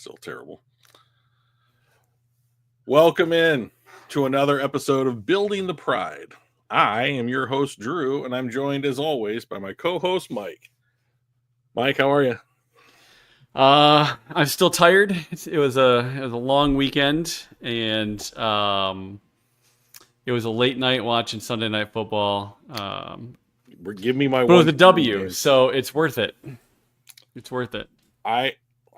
still terrible. Welcome in to another episode of Building the Pride. I am your host, Drew, and I'm joined as always by my co-host, Mike. Mike, how are you? I'm still tired. It was a long weekend, and it was a late night watching Sunday Night Football. Give me my But it was one a W, game. so it's worth it. It's worth it.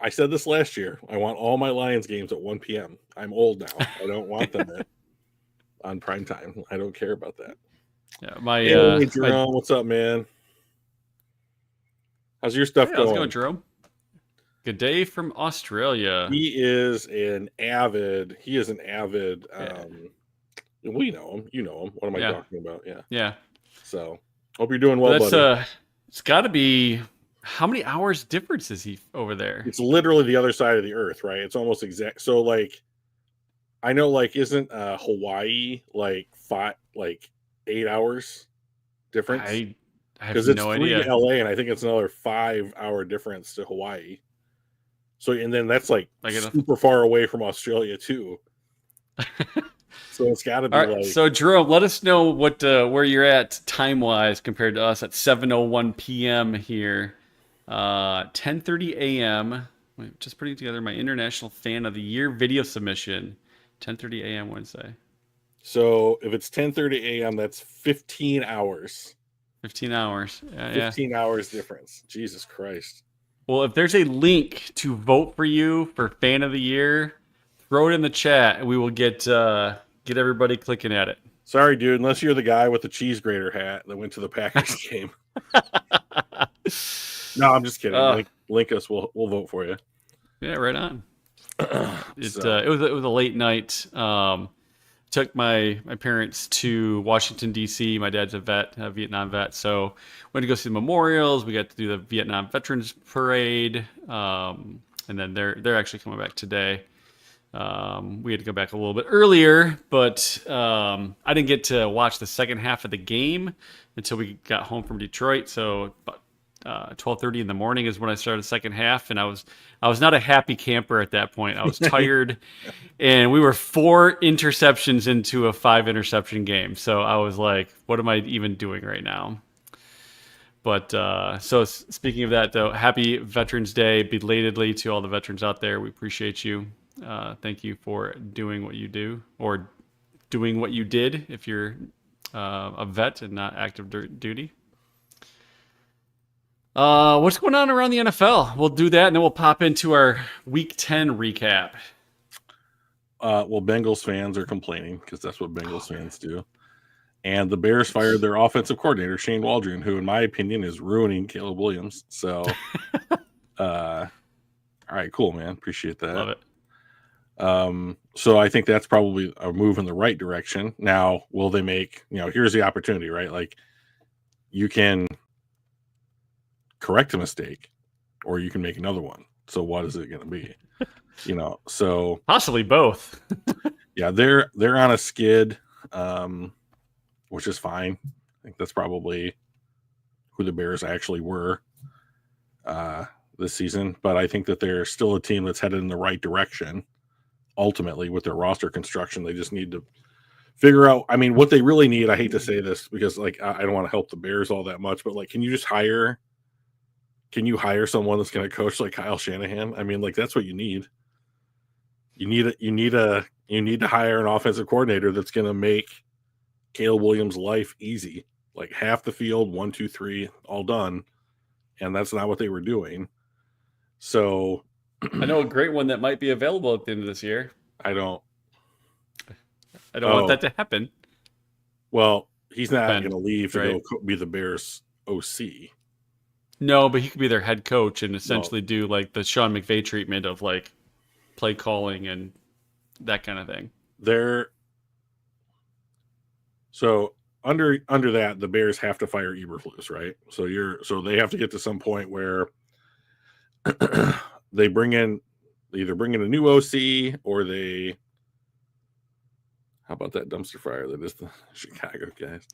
I said this last year. I want all my Lions games at 1 p.m. I'm old now. I don't want them on prime time. I don't care about that. Yeah, Hey, Jerome, what's up, man? How's your stuff going? How's it going, Jerome? Good day from Australia. He is an avid. We know him. You know him. What am I talking about? Yeah. So hope you're doing well, buddy. It's got to be. How many hours difference is he over there? It's literally the other side of the earth, right? It's almost exact. So, like, I know, like, isn't Hawaii like 8 hours difference? I have no idea. Because it's 3 to LA, and I think it's another 5-hour difference to Hawaii. So, and then that's like super far away from Australia too. So it's got to be right, So, Jerome, let us know what where you're at time wise compared to us at 7:01 p.m. here. 10:30 a.m. Just putting together my International Fan of the Year video submission. 10:30 a.m. Wednesday. So if it's 10:30 a.m., that's 15 hours. 15 hours. 15 hours difference. Jesus Christ. Well, if there's a link to vote for you for Fan of the Year, throw it in the chat, and we will get everybody clicking at it. Sorry, dude. Unless you're the guy with the cheese grater hat that went to the Packers game. No, I'm just kidding. Link us. We'll vote for you. Yeah, right on. It was a late night. Took my parents to Washington D.C. My dad's a Vietnam vet, so went to go see the memorials. We got to do the Vietnam Veterans Parade, and then they're actually coming back today. We had to go back a little bit earlier, but I didn't get to watch the second half of the game until we got home from Detroit. So about 12:30 in the morning is when I started the second half, and I was not a happy camper at that point. I was tired, and we were 4 interceptions into a 5 interception game. So I was like, what am I even doing right now? But so speaking of that, though, happy Veterans Day belatedly to all the veterans out there. We appreciate you. Thank you for doing what you do, or doing what you did if you're a vet and not active duty. What's going on around the NFL? We'll do that, and then we'll pop into our Week 10 recap. Well, Bengals fans are complaining because that's what Bengals fans do. And the Bears fired their offensive coordinator, Shane Waldron, who, in my opinion, is ruining Caleb Williams. So, all right, cool, man. Appreciate that. Love it. So I think that's probably a move in the right direction. Now, will they make, here's the opportunity, right? Like, you can correct a mistake or you can make another one. So what is it going to be? So possibly both. Yeah, they're on a skid, which is fine. I think that's probably who the Bears actually were this season. But I think that they're still a team that's headed in the right direction. Ultimately, with their roster construction, they just need to figure out. I mean, what they really need. I hate to say this because, like, I don't want to help the Bears all that much, but like, can you hire someone that's going to coach like Kyle Shanahan? I mean, like, that's what you need. You need to hire an offensive coordinator that's going to make Caleb Williams' life easy, like half the field, 1, 2, 3, all done, and that's not what they were doing. So, I know a great one that might be available at the end of this year. I don't want that to happen. Well, he's not going to leave to go be the Bears OC. No, but he could be their head coach and essentially do like the Sean McVay treatment of like play calling and that kind of thing. So under that, the Bears have to fire Eberflus, right? So they have to get to some point where they either bring in a new OC or they. How about that dumpster fire that is the Chicago guys?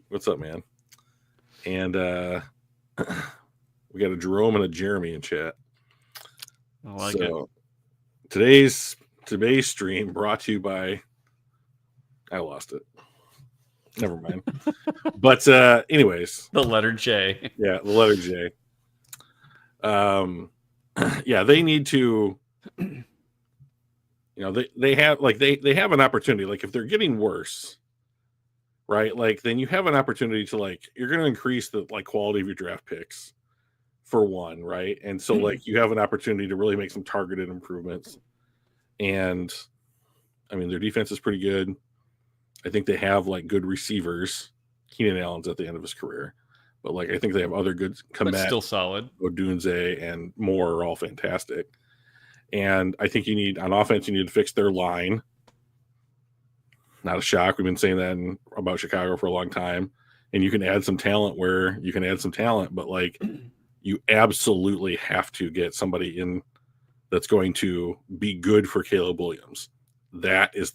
What's up, man? And we got a Jerome and a Jeremy in chat. I like it. Today's stream brought to you by. I lost it. Never mind. But anyways, The letter J. yeah, the letter J. Yeah, they need to. They have they have an opportunity. Like if they're getting worse, right? Like then you have an opportunity to you're going to increase the quality of your draft picks for one, right? And so you have an opportunity to really make some targeted improvements. And I mean, their defense is pretty good. I think they have good receivers. Keenan Allen's at the end of his career, but I think they have other good comeback. Still solid. Odunze and Moore are all fantastic. And I think on offense, you need to fix their line. Not a shock. We've been saying that about Chicago for a long time. And you can add some talent where you can add some talent, but you absolutely have to get somebody in that's going to be good for Caleb Williams. That is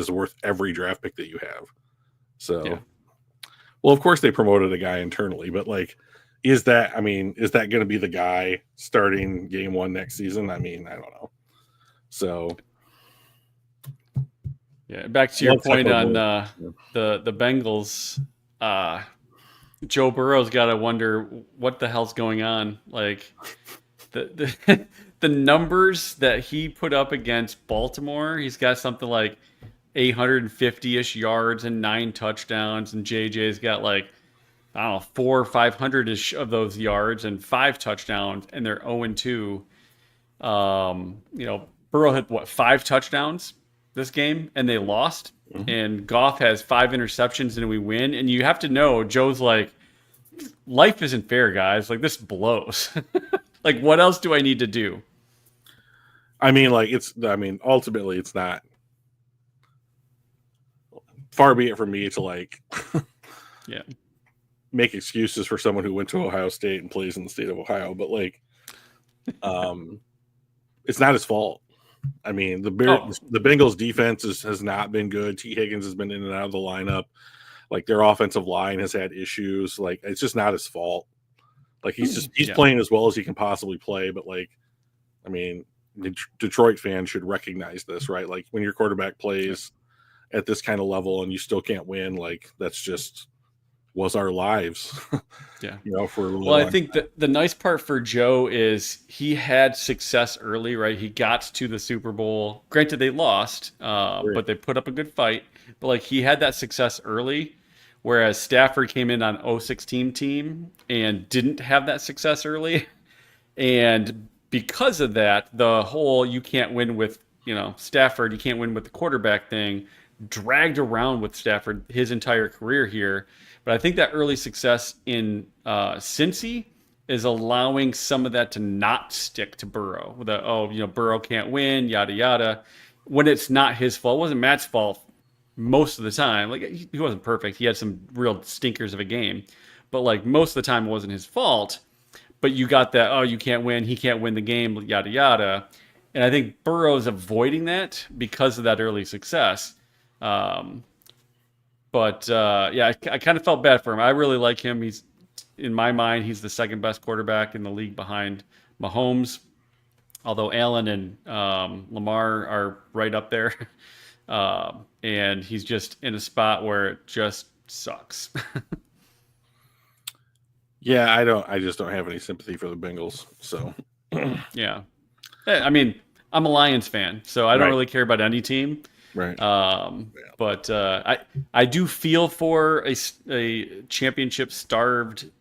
worth every draft pick that you have. So, well, of course they promoted a guy internally, but is that going to be the guy starting game 1 next season? I mean, I don't know. So, yeah, back to your point on the Bengals. Joe Burrow's got to wonder what the hell's going on. The the numbers that he put up against Baltimore, he's got something like 850-ish yards and 9 touchdowns, and JJ's got 400 or 500-ish of those yards and 5 touchdowns, and they're 0-2. Burrow had 5 touchdowns this game, and they lost. Mm-hmm. And Goff has 5 interceptions, and we win. And you have to know, Joe's life isn't fair, guys. This blows. What else do I need to do? I mean, ultimately, it's not. Far be it from me to make excuses for someone who went to Ohio State and plays in the state of Ohio, but it's not his fault. I mean, the Bengals defense has not been good. T. Higgins has been in and out of the lineup. Their offensive line has had issues. It's just not his fault. He's playing as well as he can possibly play, but I mean, the Detroit fans should recognize this, right? When your quarterback plays at this kind of level and you still can't win, that's just was our lives. Yeah. For a well, I think the nice part for Joe is he had success early, right? He got to the Super Bowl. Granted, they lost, but they put up a good fight. But he had that success early, whereas Stafford came in on 2016 team and didn't have that success early. And because of that, the whole you can't win with Stafford, you can't win with the quarterback thing dragged around with Stafford his entire career here. But I think that early success in Cincy is allowing some of that to not stick to Burrow. Burrow can't win, yada, yada. When it's not his fault. It wasn't Matt's fault most of the time. He wasn't perfect. He had some real stinkers of a game. But most of the time it wasn't his fault. But you got that, you can't win, he can't win the game, yada, yada. And I think Burrow's avoiding that because of that early success. But I kind of felt bad for him. I really like him. He's, in my mind, he's the second best quarterback in the league behind Mahomes. Although Allen and Lamar are right up there. And he's just in a spot where it just sucks. Yeah, I just don't have any sympathy for the Bengals. So, yeah. I mean, I'm a Lions fan, so I don't really care about any team. Right. But I do feel for a championship starved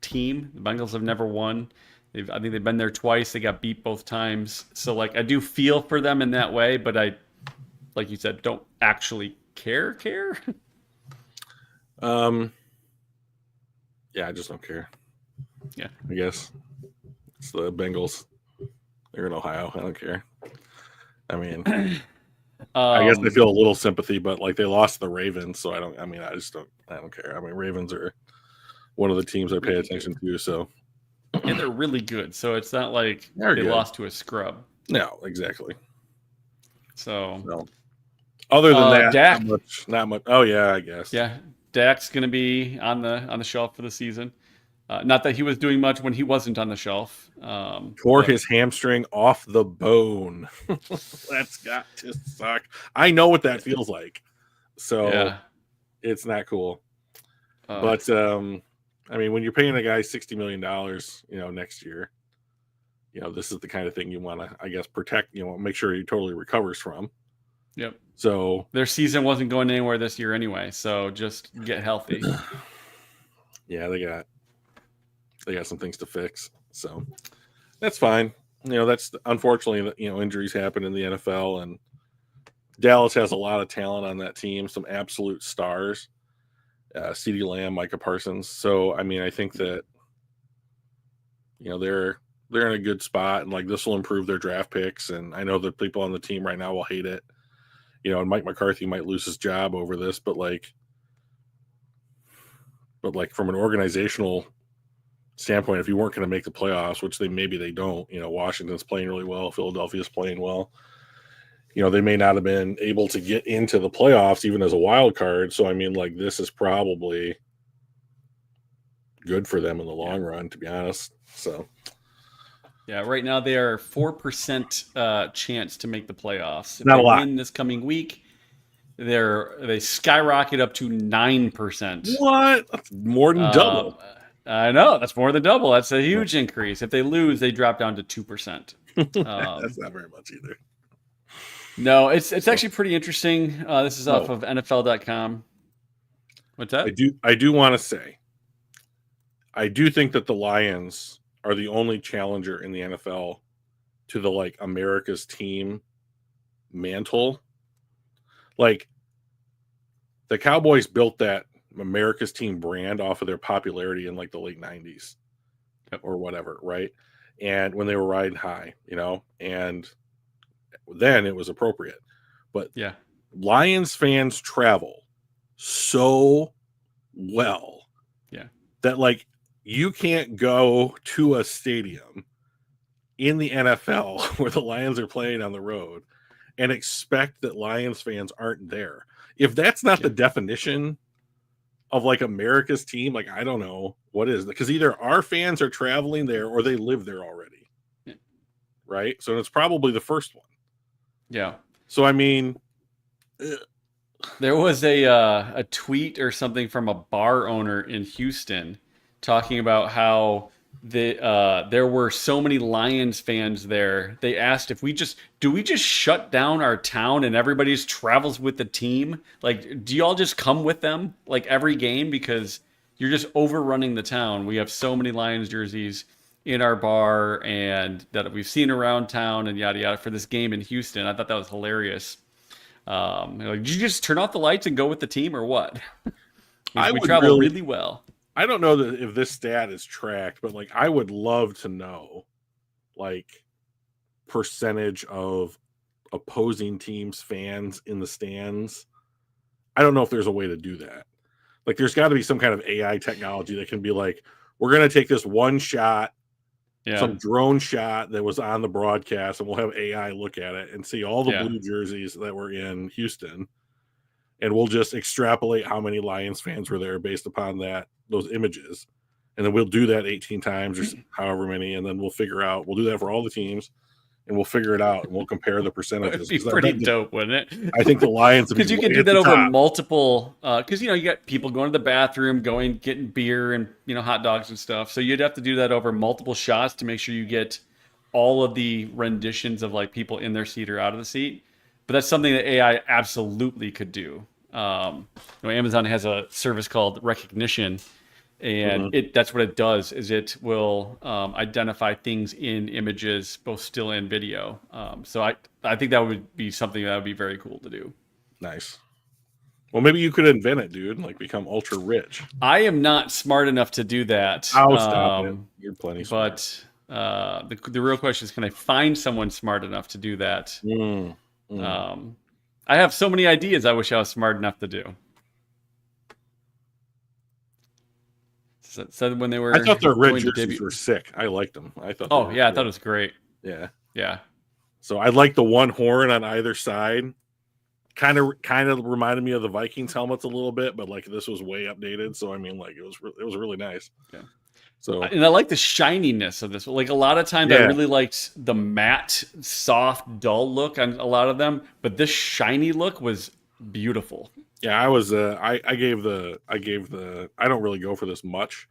team. The Bengals have never won. I think they've been there twice. They got beat both times. So I do feel for them in that way, but I, like you said, don't actually care. Yeah, I just don't care. Yeah. I guess it's the Bengals. They're in Ohio. I don't care. I mean, I guess I feel a little sympathy, but they lost the Ravens, so I don't care. I mean, Ravens are one of the teams I pay attention to, so. And they're really good, so it's not like they lost to a scrub. No, exactly. So. Other than that, Dak, not much. Oh yeah, I guess. Yeah, Dak's going to be on the shelf for the season. Not that he was doing much when he wasn't on the shelf. Tore his hamstring off the bone. That's got to suck. I know what that feels like. So yeah. it's not cool. But I mean, when you're paying a guy $60 million, next year, this is the kind of thing you want to, I guess, protect. Make sure he totally recovers from. Yep. So their season wasn't going anywhere this year anyway. So just get healthy. Yeah, they got some things to fix. So that's fine. That's unfortunately, injuries happen in the NFL, and Dallas has a lot of talent on that team. Some absolute stars. CeeDee Lamb, Micah Parsons. So, I mean, I think that, they're in a good spot, and like this will improve their draft picks. And I know that people on the team right now will hate it, and Mike McCarthy might lose his job over this, but from an organizational standpoint, if you weren't going to make the playoffs, which maybe they don't, Washington's playing really well, Philadelphia's playing well. They may not have been able to get into the playoffs even as a wild card. So, I mean, this is probably good for them in the long run, to be honest. So, yeah, right now they are 4% chance to make the playoffs. If not they a lot. win this coming week, they skyrocket up to 9%. What? That's more than double. I know, that's more than double. That's a huge increase. If they lose, they drop down to 2%. That's not very much either. No, it's actually pretty interesting. This is off of NFL.com. What's that? I do want to say, I do think that the Lions are the only challenger in the NFL to the America's team mantle. The Cowboys built that America's team brand off of their popularity in the late 90s or whatever, right? And when they were riding high, and then it was appropriate. But yeah, Lions fans travel so well that you can't go to a stadium in the NFL where the Lions are playing on the road and expect that Lions fans aren't there. If that's not the definition of America's team, I don't know what is, because either our fans are traveling there or they live there already. Yeah. Right. So it's probably the first one. Yeah. So, I mean, there was a tweet or something from a bar owner in Houston talking about how there were so many Lions fans there. They asked if we just shut down our town and everybody just travels with the team? Do y'all just come with them every game because you're just overrunning the town? We have so many Lions jerseys in our bar and that we've seen around town and yada yada for this game in Houston. I thought that was hilarious. Did you just turn off the lights and go with the team or what? we travel really well. I don't know that if this stat is tracked, but I would love to know percentage of opposing teams fans in the stands. I don't know if there's a way to do that. There's got to be some kind of AI technology that can be we're going to take this one shot, some drone shot that was on the broadcast, and we'll have AI look at it and see all the blue jerseys that were in Houston. And we'll just extrapolate how many Lions fans were there based upon those images. And then we'll do that 18 times or however many. And then we'll do that for all the teams and we'll figure it out and we'll compare the percentages. It'd be pretty dope, wouldn't it? I think the Lions, because you can do that over multiple, because, you got people going to the bathroom, getting beer and, hot dogs and stuff. So you'd have to do that over multiple shots to make sure you get all of the renditions of people in their seat or out of the seat. But that's something that AI absolutely could do. Amazon has a service called Recognition, and that's what it does. Is it will identify things in images, both still and video. So I think that would be something that would be very cool to do. Nice. Well, maybe you could invent it, dude. Become ultra rich. I am not smart enough to do that. I'll stop it. You're plenty smart. But the real question is, can I find someone smart enough to do that? I have so many ideas I wish I was smart enough to do. So when they were, I thought their red jerseys were sick. I liked them. I thought. I thought it was great. Yeah. So I like the one horn on either side. Kind of reminded me of the Vikings helmets a little bit, but this was way updated. So I mean, it was really nice. Yeah. So, and I like the shininess of this. Like a lot of times, I really liked the matte, soft, dull look on a lot of them, but this shiny look was beautiful. yeah, I was I gave the I don't really go for this much,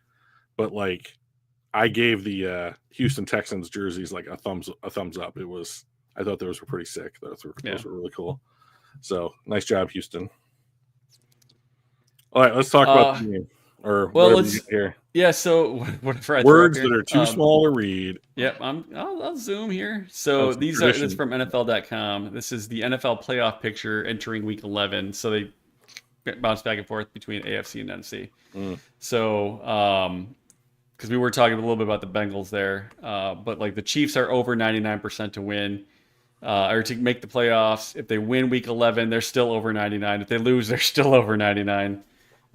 but like I gave the Houston Texans jerseys like a thumbs up. It was I thought those were pretty sick. Those were really cool. So nice job, Houston. All right, let's talk about the game or whatever you get here. Yeah, so whatever Words that are too small to read. Yep, I'll zoom here. So this is from NFL.com. This is the NFL playoff picture entering Week 11. So they bounce back and forth between AFC and NFC. So because we were talking a little bit about the Bengals there, but like the Chiefs are over 99% to win or to make the playoffs. If they win Week 11, they're still over 99. If they lose, they're still over 99.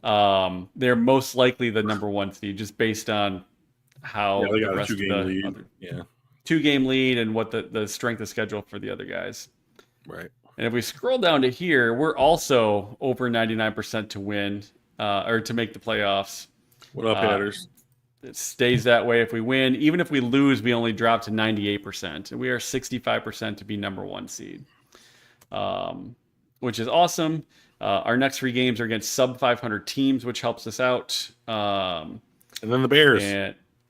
They're most likely the number 1 seed just based on how they got the rest a 2-game lead. Other, 2-game lead and what the strength of schedule for the other guys. Right. And if we scroll down to here, we're also over 99% to win or to make the playoffs. What up, Hatters? It stays that way if we win. Even if we lose, we only drop to 98%. And we are 65% to be number 1 seed, which is awesome. Our next 3 games are against sub 500 teams, which helps us out. And then the Bears.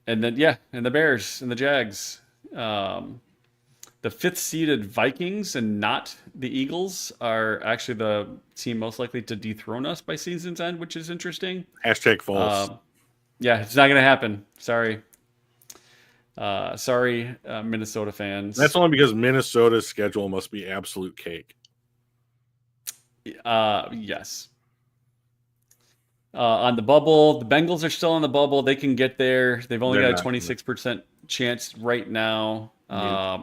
And then the Bears and the Jags. The 5th seeded Vikings and not the Eagles are actually the team most likely to dethrone us by season's end, which is interesting. Hashtag false. Yeah, it's not going to happen. Sorry. Sorry, Minnesota fans. That's only because Minnesota's schedule must be absolute cake. Yes. On the bubble, the Bengals are still on the bubble. They can get there. They've only got a 26% chance right now.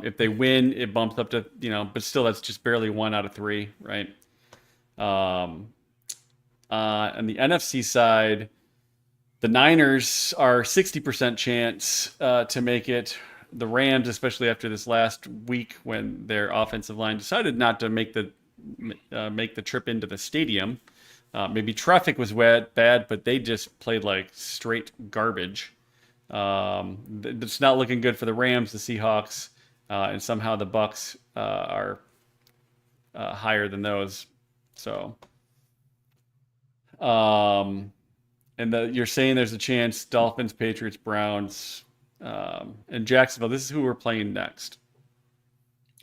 If they win, it bumps up to, but still that's just barely 1 out of 3, right? On the NFC side, the Niners are 60% chance to make it. The Rams, especially after this last week when their offensive line decided not to make the trip into the stadium. Maybe traffic was bad, but they just played like straight garbage. It's not looking good for the Rams, the Seahawks, and somehow the Bucks are higher than those. So, and you're saying there's a chance Dolphins, Patriots, Browns, and Jacksonville. This is who we're playing next.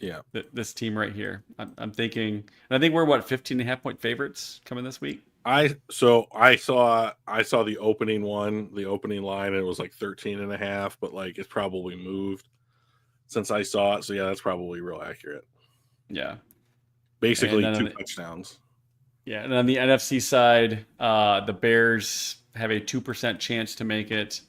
Yeah, this team right here. I'm thinking, and I think we're 15.5-point favorites coming this week. I saw the opening line, and it was like 13.5, but like it's probably moved since I saw it. So yeah, that's probably real accurate. Yeah, basically 2 touchdowns. Yeah, and on the NFC side, the Bears have a 2% chance to make it.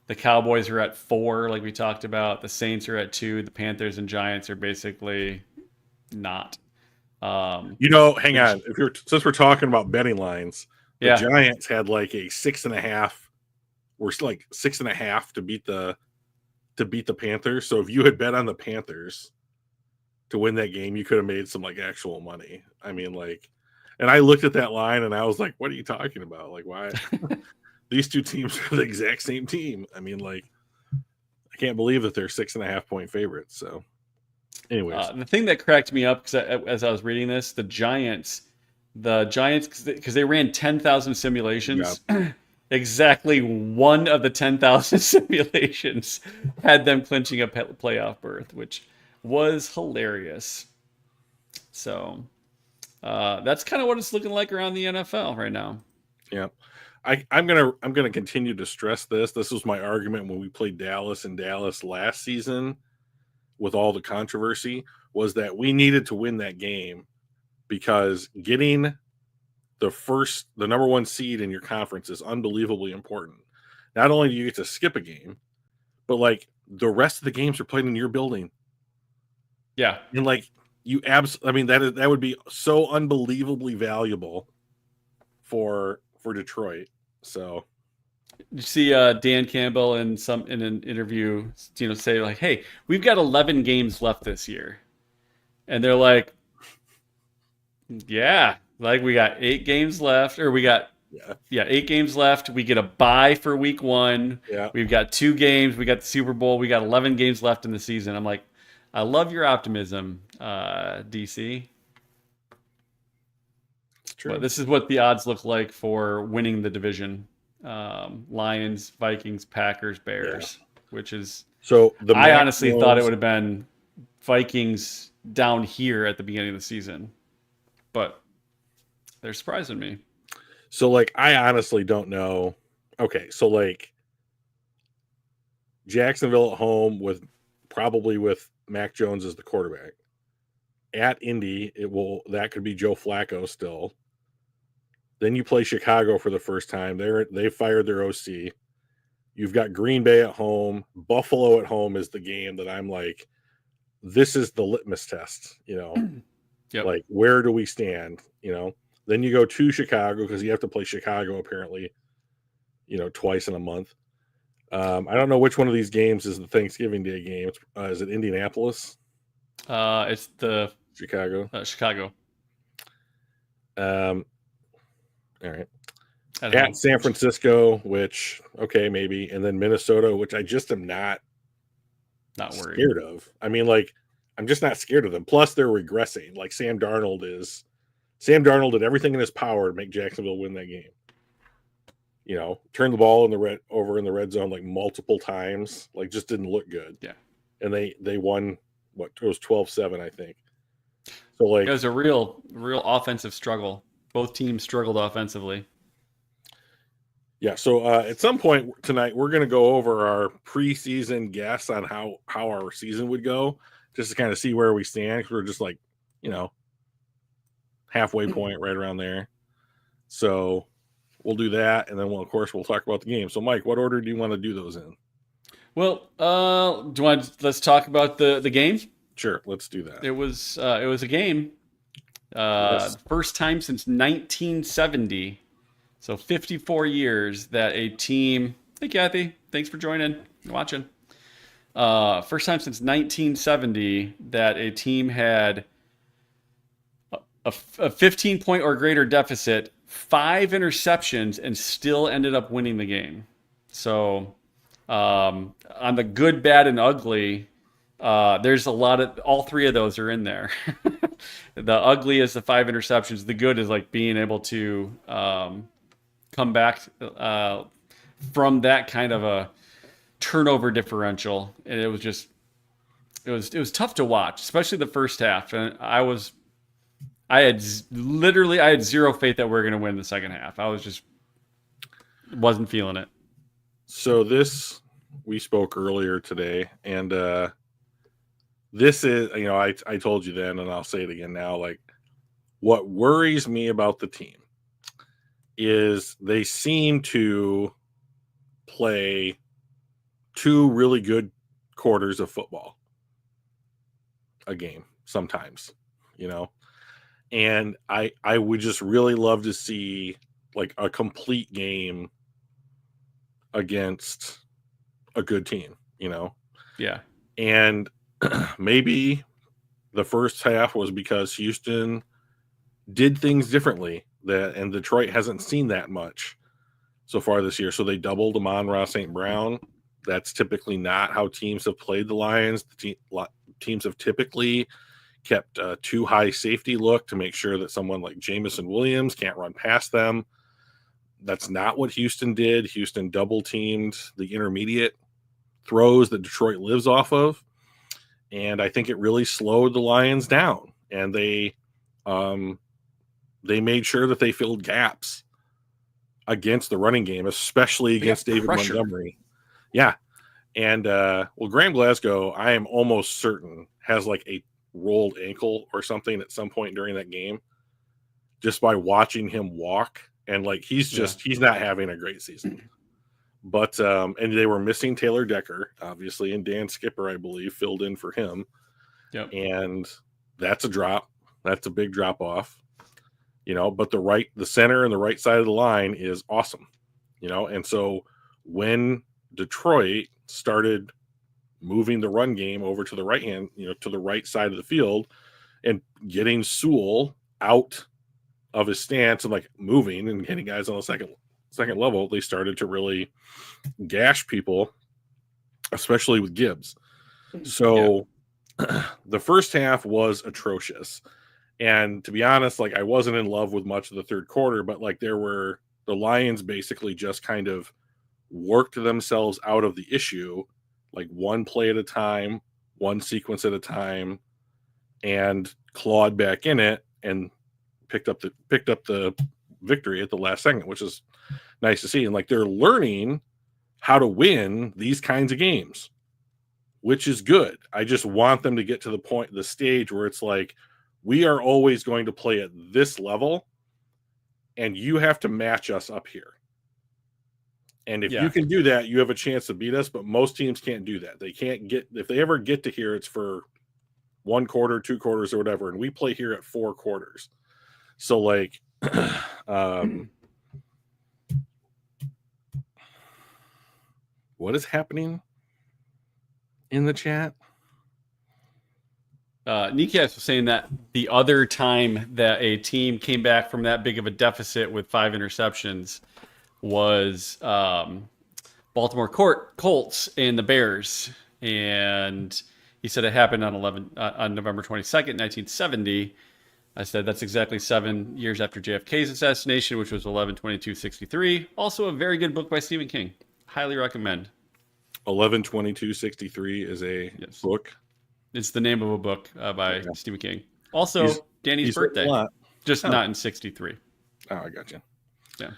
The Cowboys are at 4, like we talked about. The Saints are at 2. The Panthers and Giants are basically not. Hang on. Since we're talking about betting lines, the Giants had like a 6.5. We're like 6.5 to beat the Panthers. So if you had bet on the Panthers to win that game, you could have made some like actual money. I mean, like, and I looked at that line and I was like, "What are you talking about? Like, why?" These 2 teams are the exact same team. I mean, like, I can't believe that they're 6.5-point favorites. So, anyways, the thing that cracked me up as I was reading this, the Giants, because they ran 10,000 simulations, exactly 1 of the 10,000 simulations had them clinching a playoff berth, which was hilarious. So, that's kind of what it's looking like around the NFL right now. Yeah. I'm gonna continue to stress this. This was my argument when we played Dallas last season with all the controversy, was that we needed to win that game because getting the number 1 seed in your conference is unbelievably important. Not only do you get to skip a game, but like the rest of the games are played in your building. Yeah. And like that would be so unbelievably valuable for Detroit. So you see Dan Campbell in an interview, say like, "Hey, we've got 11 games left this year," and they're like, "Yeah, like we got 8 games left, or we got Yeah, 8 games left. We get a bye for week 1. Yeah. We've got 2 games. We got the Super Bowl. We got 11 games left in the season. I'm like, I love your optimism, DC. It's true. But this is what the odds look like for winning the division. Lions, Vikings, Packers, Bears, which is so I honestly thought it would have been Vikings down here at the beginning of the season. But they're surprising me. So, like, I honestly don't know. Okay, so, like, Jacksonville at home probably with Mac Jones as the quarterback. At Indy, that could be Joe Flacco still. Then you play Chicago for the first time. They fired their OC. You've got Green Bay at home. Buffalo at home is the game that I'm like, this is the litmus test, Yep. Like, where do we stand, Then you go to Chicago because you have to play Chicago apparently, twice in a month. I don't know which one of these games is the Thanksgiving Day game. Is it Indianapolis? It's the Chicago. Chicago. All right. At San Francisco, which maybe, and then Minnesota, which I just am not worried. Scared of. I mean, like, I'm just not scared of them. Plus, they're regressing. Like Sam Darnold did everything in his power to make Jacksonville win that game. Turned the ball over in the red zone like multiple times. Like, just didn't look good. Yeah. And they won. What, it was 12-7, I think. So, like, it was a real offensive struggle. Both teams struggled offensively. Yeah, so at some point tonight, we're going to go over our preseason guess on how our season would go, just to kind of see where we stand. Because we're just like, halfway point right around there. So we'll do that, and then we'll talk about the game. So, Mike, what order do you want to do those in? Well, let's talk about the game? Sure, let's do that. It was a game. Yes. First time since 1970. So 54 years that a team. Hey, Kathy. Thanks for joining and watching. First time since 1970 that a team had a 15-point or greater deficit, 5 interceptions, and still ended up winning the game. So on the good, bad, and ugly, there's a lot of all 3 of those are in there. The ugly is the 5 interceptions. The good is like being able to come back from that kind of a turnover differential, and it was tough to watch, especially the first half. And I had zero faith that we were going to win the second half. I wasn't feeling it. So we spoke earlier today, and this is, I told you then, and I'll say it again now. Like, what worries me about the team is they seem to play 2 really good quarters of football a game sometimes, and I would just really love to see like a complete game against a good team, Yeah. And maybe the first half was because Houston did things differently and Detroit hasn't seen that much so far this year. So they doubled Amon-Ra St. Brown. That's typically not how teams have played the Lions. Teams have typically kept a too high safety look to make sure that someone like Jamison Williams can't run past them. That's not what Houston did. Houston double teamed the intermediate throws that Detroit lives off of. And I think it really slowed the Lions down. And they made sure that they filled gaps against the running game, especially against David Montgomery. Yeah. And, Graham Glasgow, I am almost certain, has like a rolled ankle or something at some point during that game, just by watching him walk. And like, he's not having a great season. But, and they were missing Taylor Decker, obviously, and Dan Skipper, I believe, filled in for him. Yep. And that's a drop. That's a big drop off. But the center and the right side of the line is awesome. And so when Detroit started moving the run game over to the right hand, to the right side of the field and getting Sewell out of his stance and like moving and hitting guys on the second level, they started to really gash people, especially with Gibbs. So the first half was atrocious. And to be honest, like I wasn't in love with much of the third quarter, but like the Lions basically just kind of worked themselves out of the issue, like one play at a time, one sequence at a time, and clawed back in it and picked up the victory at the last second, which is nice to see. And like they're learning how to win these kinds of games, which is good. I just want them to get to the stage where it's like, we are always going to play at this level and you have to match us up here. And if you can do that, you have a chance to beat us, but most teams can't do that. They can't if they ever get to here, it's for 1 quarter, 2 quarters or whatever. And we play here at 4 quarters. So like, what is happening in the chat? Nikias was saying that the other time that a team came back from that big of a deficit with 5 interceptions was Baltimore Colts and the Bears. And he said it happened on November 22nd, 1970. I said that's exactly 7 years after JFK's assassination, which was 11/22/63. Also a very good book by Stephen King. Highly recommend. 11/22/63 is a book. It's the name of a book by Stephen King. Also, Danny's birthday, just not in 63. Oh, I got you. Yeah.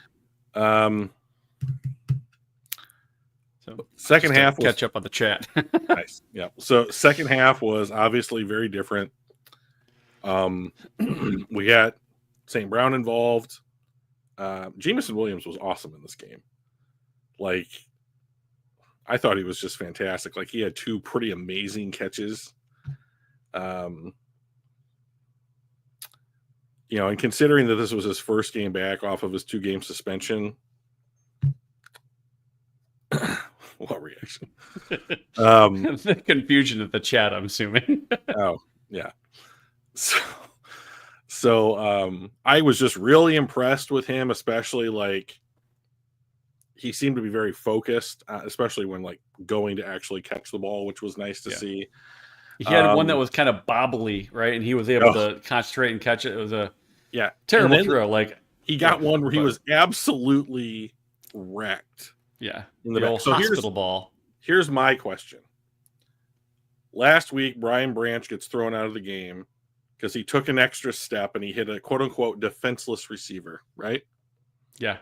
So second half was, catch up on the chat. Nice. Yeah. So second half was obviously very different. We had St. Brown involved. Jameson Williams was awesome in this game. Like, I thought he was just fantastic. Like, he had 2 pretty amazing catches. And considering that this was his first game back off of his 2-game suspension, what reaction? The confusion of the chat, I'm assuming. Oh, yeah. So I was just really impressed with him, especially like he seemed to be very focused, especially when like going to actually catch the ball, which was nice to see. He had one that was kind of bobbly, right? And he was able to concentrate and catch it. It was a terrible throw. Like he got one where he was absolutely wrecked. Yeah. In the old hospital ball. Here's my question. Last week, Brian Branch gets thrown out of the game because he took an extra step and he hit a quote unquote defenseless receiver, right? Yeah.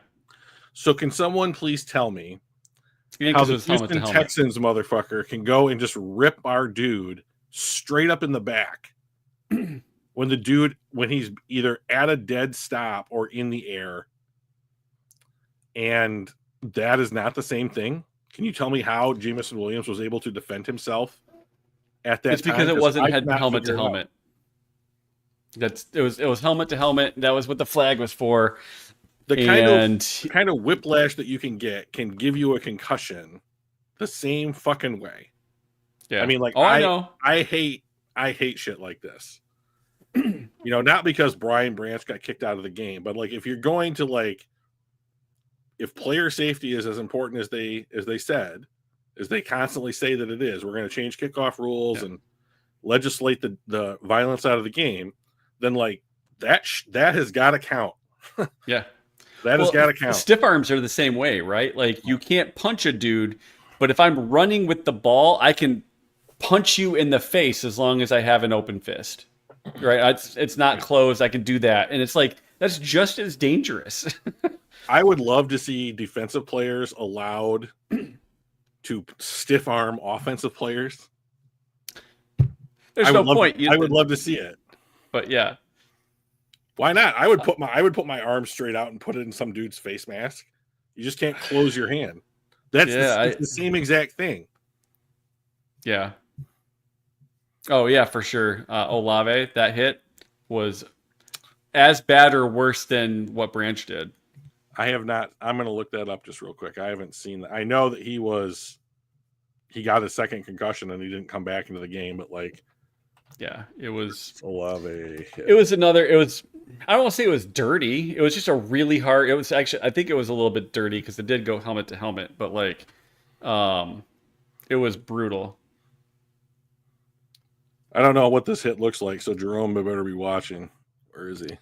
So can someone please tell me how the Houston Texans motherfucker can go and just rip our dude straight up in the back when he's either at a dead stop or in the air, and that is not the same thing? Can you tell me how Jameson Williams was able to defend himself at that time? It's because it wasn't helmet to helmet. It was helmet to helmet. That was what the flag was for. The kind of whiplash that you can get can give you a concussion the same fucking way. Yeah. I mean, like, I know. I hate shit like this. Not because Brian Branch got kicked out of the game, but like if you're going to like, if player safety is as important as they said, as they constantly say that it is, we're going to change kickoff rules and legislate the violence out of the game, then like that has got to count. Yeah. That has got to count. Stiff arms are the same way, right? Like you can't punch a dude, but if I'm running with the ball, I can punch you in the face as long as I have an open fist, right? It's not closed. I can do that. And it's like, that's just as dangerous. I would love to see defensive players allowed to stiff arm offensive players. There's no point. I would love to see it. But yeah. Why not? I would put my arm straight out and put it in some dude's face mask. You just can't close your hand. That's the same exact thing. Yeah. Oh yeah, for sure. Olave, that hit was as bad or worse than what Branch did. I have not. I'm going to look that up just real quick. I haven't seen that. I know that he got a second concussion and he didn't come back into the game, but like Yeah, it was. Olave. It was another. It was. I don't want to say it was dirty. It was just a really hard. It was actually. I think it was a little bit dirty because it did go helmet to helmet, but like, um, it was brutal. I don't know what this hit looks like, so Jerome better be watching. Where is he?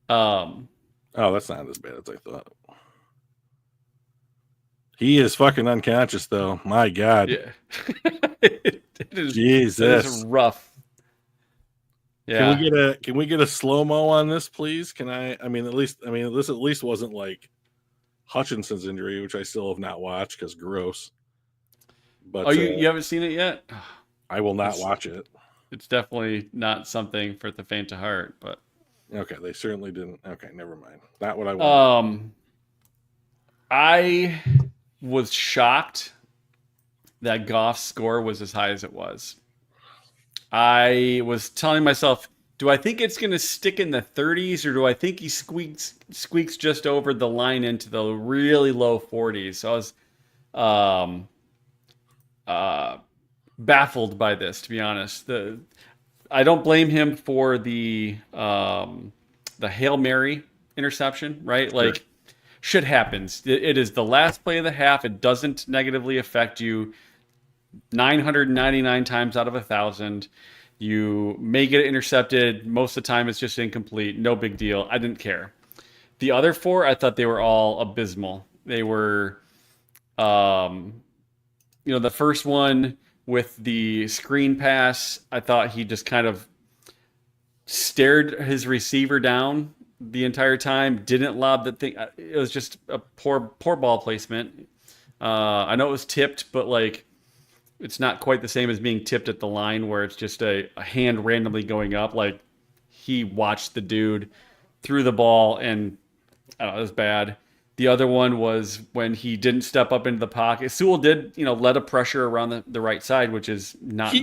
Um, Oh, that's not as bad as I thought. He is fucking unconscious, though. My God. yeah, it is. Jesus. It is rough. Yeah. Can we get a slow mo on this, please? Can I? I mean, this at least wasn't like Hutchinson's injury, which I still have not watched because gross. But Oh, you haven't seen it yet? I will not watch it. It's definitely not something for the faint of heart, but okay, they certainly didn't. Okay, never mind. Not what I wanted. I was shocked that Goff's score was as high as it was. I was telling myself, do I think it's going to stick in the 30s, or do I think he squeaks just over the line into the really low 40s? So I was um, baffled by this, to be honest. I don't blame him for the Hail Mary interception, right? Sure. Like, shit happens. It is the last play of the half. It doesn't negatively affect you 999 times out of 1,000. You may get it intercepted. Most of the time, it's just incomplete. No big deal. I didn't care. The other four, I thought they were all abysmal. They were, the first one with the screen pass, I thought he just kind of stared his receiver down the entire time. Didn't lob the thing. It was just a poor ball placement. I know it was tipped, but like, it's not quite the same as being tipped at the line where it's just a hand randomly going up. Like, he watched the dude, threw the ball, and I don't know, it was bad. The other one was when he didn't step up into the pocket. Sewell did, let a pressure around the right side, which is not. He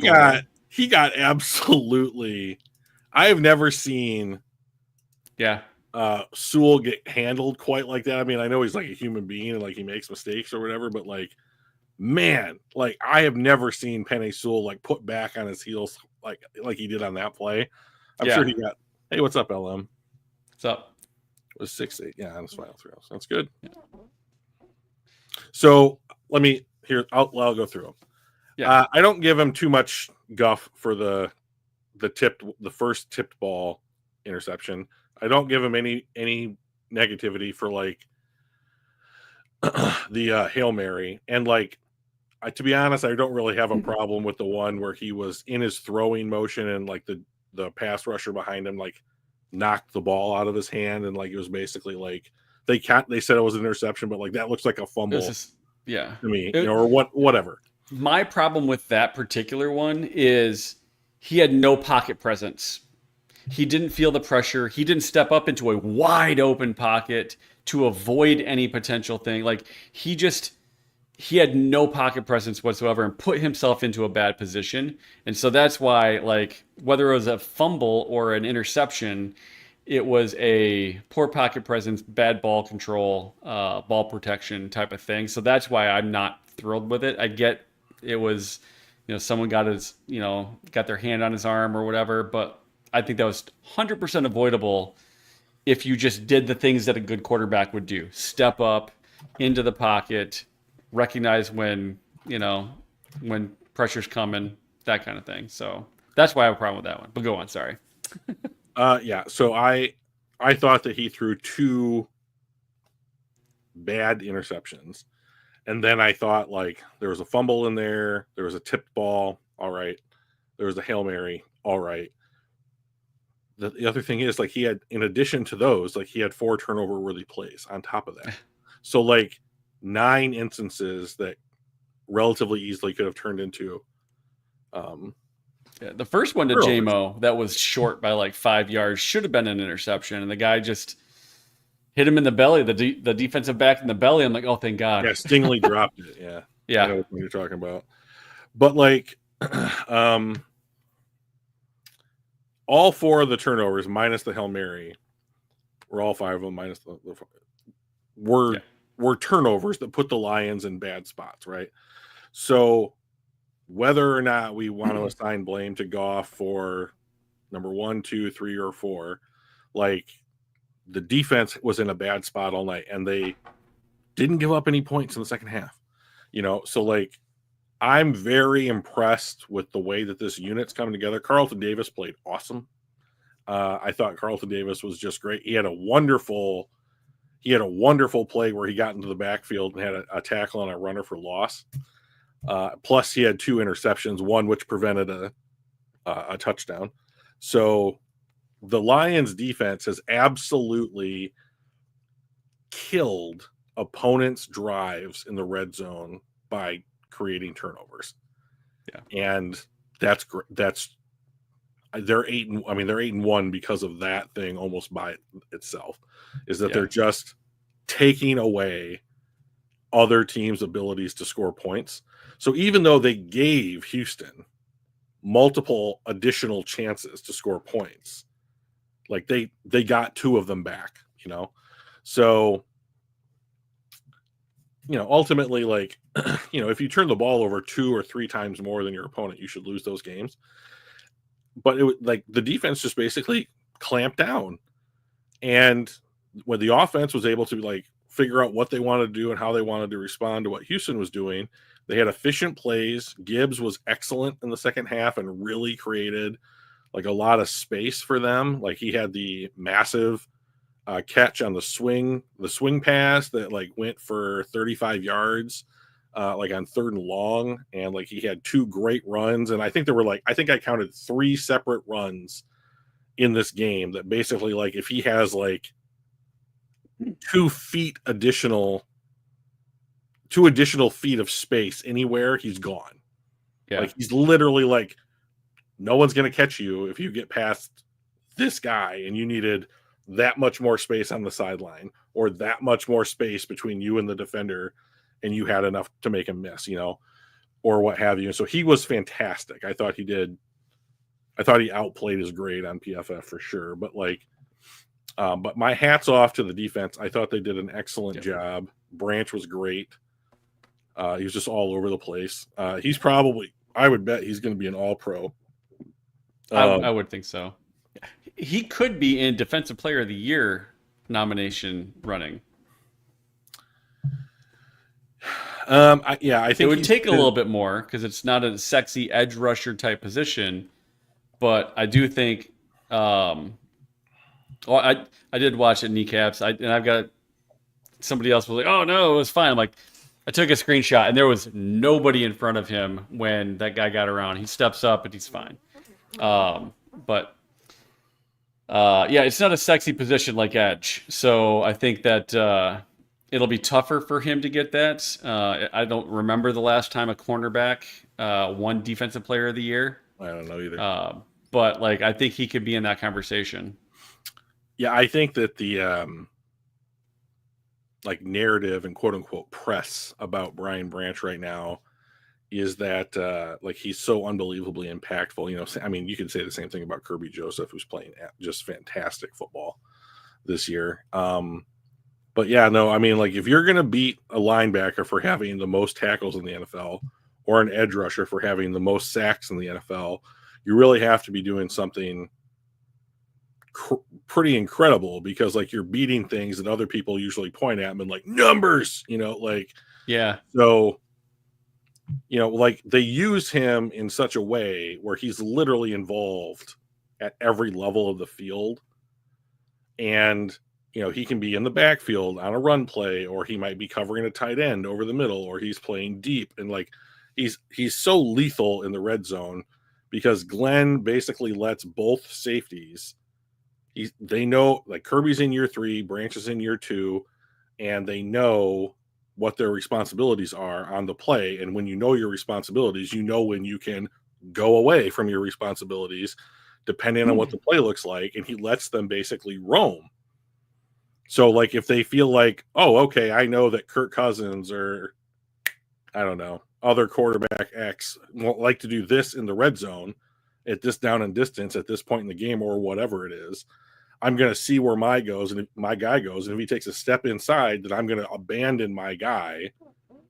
got absolutely. I have never seen. Yeah. Sewell get handled quite like that. I mean, I know he's like a human being and like he makes mistakes or whatever, but like, man, like I have never seen Penei Sewell like put back on his heels like he did on that play. I'm sure he got. Hey, what's up, LM? What's up? It was 6-8. Yeah, on his final throw. That's good. Yeah. So let me here. I'll go through them. Yeah. I don't give him too much guff for the first tipped ball interception. I don't give him any negativity for like the Hail Mary. And like, to be honest, I don't really have a problem with the one where he was in his throwing motion and like the pass rusher behind him like knocked the ball out of his hand, and like it was basically like they said it was an interception, but like that looks like a fumble. To me, or whatever. My problem with that particular one is he had no pocket presence. He didn't feel the pressure. He didn't step up into a wide open pocket to avoid any potential thing. Like he had no pocket presence whatsoever and put himself into a bad position. And so that's why, like, whether it was a fumble or an interception, it was a poor pocket presence, bad ball control, ball protection type of thing. So that's why I'm not thrilled with it. I get it was, someone got got their hand on his arm or whatever, but I think that was 100% avoidable if you just did the things that a good quarterback would do. Step up into the pocket, recognize when pressure's coming, that kind of thing. So that's why I have a problem with that one. But go on, sorry. Yeah. So I thought that he threw two bad interceptions. And then I thought like there was a fumble in there. There was a tipped ball. All right. There was a Hail Mary. All right. The other thing is like he had, in addition to those, like he had 4 turnover worthy plays on top of that. So like 9 instances that relatively easily could have turned into. The first one to JMO that was short by like 5 yards should have been an interception, and the guy just hit him in the belly. The defensive back in the belly. I'm like, oh, thank God. Yeah, Stingley dropped it. Yeah, yeah. I know what you're talking about. But like, all 4 of the turnovers minus the Hail Mary, or all 5 of them minus the were turnovers that put the Lions in bad spots, right? So whether or not we want to assign blame to Goff for number 1, 2, 3, or 4, like the defense was in a bad spot all night, and they didn't give up any points in the second half. So like I'm very impressed with the way that this unit's coming together. Carlton Davis played awesome. I thought Carlton Davis was just great. He had a wonderful play where he got into the backfield and had a tackle on a runner for loss. Plus, he had 2 interceptions, one which prevented a touchdown. So the Lions defense has absolutely killed opponents' drives in the red zone by creating turnovers. Yeah. And that's great. They're 8-1 because of that thing almost by itself, is that they're just taking away other teams' abilities to score points. So even though they gave Houston multiple additional chances to score points, like they got 2 of them back, So, ultimately, like, if you turn the ball over 2 or 3 times more than your opponent, you should lose those games. But the defense just basically clamped down. And when the offense was able to like figure out what they wanted to do and how they wanted to respond to what Houston was doing, they had efficient plays. Gibbs was excellent in the second half and really created like a lot of space for them. Like he had the massive catch on the swing pass that like went for 35 yards, like on 3rd and long. And like he had 2 great runs. And I think I counted 3 separate runs in this game that basically like if he has like 2 additional feet of space anywhere, he's gone. Yeah. Like he's literally like, no one's going to catch you if you get past this guy and you needed that much more space on the sideline or that much more space between you and the defender and you had enough to make him miss, or what have you. And so he was fantastic. I thought he outplayed his grade on PFF for sure. But but my hat's off to the defense. I thought they did an excellent job. Branch was great. He was just all over the place. He's probably, I would bet he's going to be an all-pro. I would think so. He could be in Defensive Player of the Year nomination running. I think it would take a little bit more because it's not a sexy edge rusher type position, but I do think. I did watch it kneecaps, and I've got somebody else was like, "Oh no, it was fine." I'm like, I took a screenshot, and there was nobody in front of him when that guy got around. He steps up, and he's fine. But it's not a sexy position like edge, so I think that it'll be tougher for him to get that. I don't remember the last time a cornerback won Defensive Player of the Year. I don't know either. But like, I think he could be in that conversation. Yeah, I think that the like narrative and quote unquote press about Brian Branch right now is that like he's so unbelievably impactful. I mean, you can say the same thing about Kirby Joseph, who's playing just fantastic football this year. But yeah, no, I mean, like if you're going to beat a linebacker for having the most tackles in the NFL or an edge rusher for having the most sacks in the NFL, you really have to be doing something pretty incredible, because like you're beating things that other people usually point at them and like numbers, like, yeah. So, like they use him in such a way where he's literally involved at every level of the field. And, he can be in the backfield on a run play, or he might be covering a tight end over the middle, or he's playing deep. And like, he's so lethal in the red zone because Glenn basically lets both safeties. They know like Kirby's in year 3, Branch is in year 2, and they know what their responsibilities are on the play. And when you know your responsibilities, you know when you can go away from your responsibilities, depending on what the play looks like. And he lets them basically roam. So like if they feel like, oh, okay, I know that Kirk Cousins or I don't know, other quarterback X won't like to do this in the red zone at this down and distance at this point in the game or whatever it is, I'm going to see where my guy goes. And if he takes a step inside, then I'm going to abandon my guy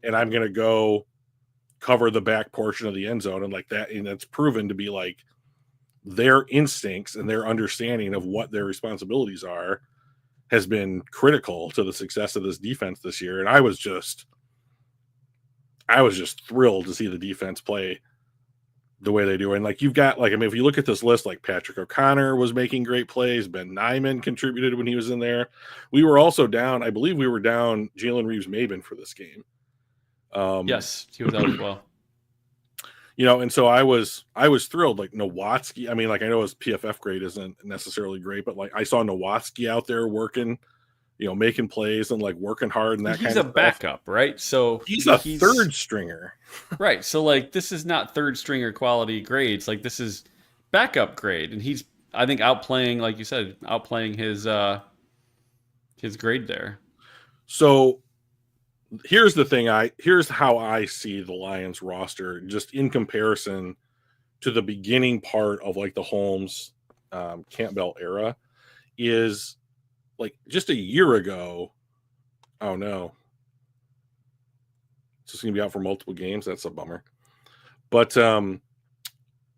and I'm going to go cover the back portion of the end zone and like that. And it's proven to be like their instincts and their understanding of what their responsibilities are has been critical to the success of this defense this year. And I was just thrilled to see the defense play the way they do. And like, you've got like, I mean, if you look at this list, like Patrick O'Connor was making great plays. Ben Nyman contributed when he was in there. We were also down, I believe we were down Jalen Reeves-Maybin for this game. Yes, he was out as well. You know, and so I was thrilled. Like Nowatzki, I mean, like I know his PFF grade isn't necessarily great, but like I saw Nowatzki out there working, you know, making plays and like working hard and that kind of stuff. He's a backup, right? So he's a third stringer. Right. So like this is not third stringer quality grades. Like this is backup grade. And he's, I think, outplaying, like you said, outplaying his grade there. So here's how I see the Lions roster just in comparison to the beginning part of like the Holmes Campbell era is like just a year ago. Oh no. It's just going to be out for multiple games. That's a bummer. But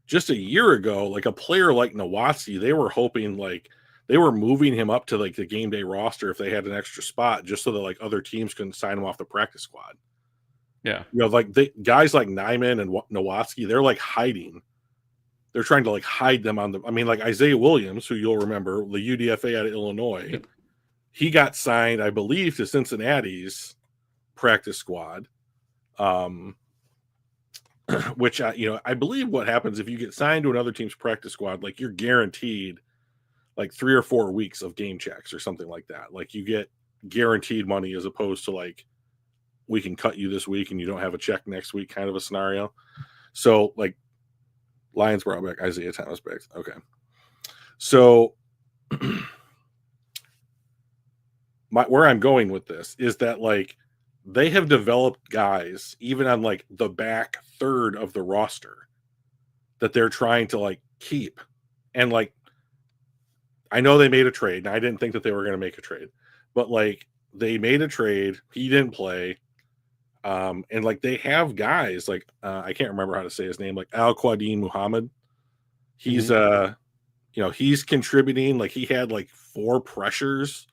just a year ago, like a player like Nowatzki, they were hoping like they were moving him up to like the game day roster if they had an extra spot, just so that like other teams couldn't sign him off the practice squad. Yeah. You know, like guys like Nyman and Nowatzki, they're like hiding. They're trying to like hide them on the, I mean, like Isaiah Williams, who you'll remember, the UDFA out of Illinois, Yep. He got signed, I believe, to Cincinnati's practice squad. Which I believe what happens if you get signed to another team's practice squad, like you're guaranteed like 3 or 4 weeks of game checks or something like that. Like you get guaranteed money as opposed to like, we can cut you this week and you don't have a check next week kind of a scenario. So like Lions brought back Isaiah Thomas back. Okay. So where I'm going with this is that like they have developed guys even on like the back third of the roster that they're trying to like keep. And like, I know they made a trade and I didn't think that they were going to make a trade, but like they made a trade. He didn't play. And like they have guys like, I can't remember how to say his name, like Al-Quadin Muhammad. He's, he's contributing. Like he had like 4 pressures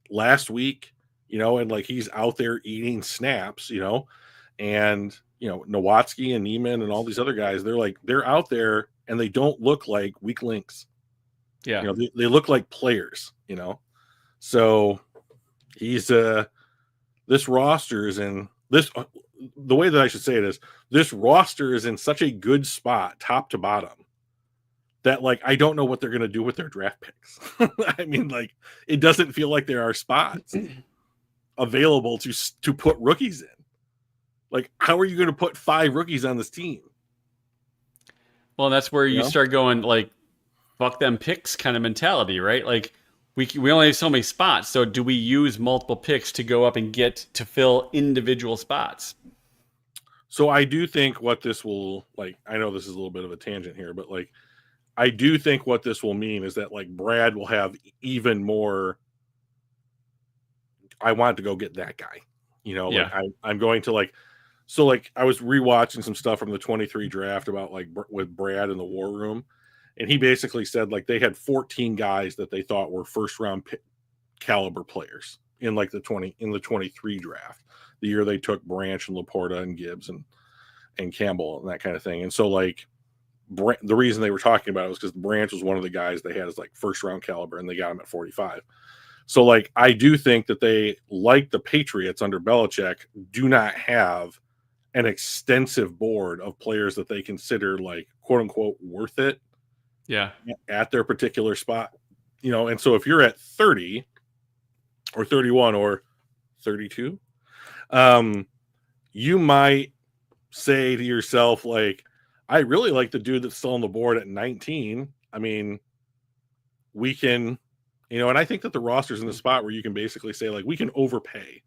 last week, and like he's out there eating snaps, and Nowatzki and Neiman and all these other guys, they're out there and they don't look like weak links. Yeah. They look like players, so he's this roster is in this, the way that I should say it is this roster is in such a good spot top to bottom that like I don't know what they're going to do with their draft picks. I mean, like it doesn't feel like there are spots available to put rookies in. Like, how are you going to put 5 rookies on this team? Well, that's where you start going like fuck them picks kind of mentality, right? Like we only have so many spots, so do we use multiple picks to go up and get to fill individual spots? So I do think what this will, like, I know this is a little bit of a tangent here, but like I do think what this will mean is that like Brad will have even more. I want to go get that guy, like I'm going to like, so like I was rewatching some stuff from the 23 draft about like with Brad in the war room. And he basically said like they had 14 guys that they thought were first round caliber players in like the 23 draft, the year they took Branch and LaPorta and Gibbs and Campbell and that kind of thing. And so like, the reason they were talking about it was because Branch was one of the guys they had as like first round caliber and they got him at 45. So like, I do think that they, like the Patriots under Belichick, do not have an extensive board of players that they consider like quote unquote worth it. Yeah. At their particular spot, and so if you're at 30 or 31 or 32, you might say to yourself, like, I really like the dude that's still on the board at 19. I mean, we can, and I think that the roster's in the spot where you can basically say, like, we can overpay.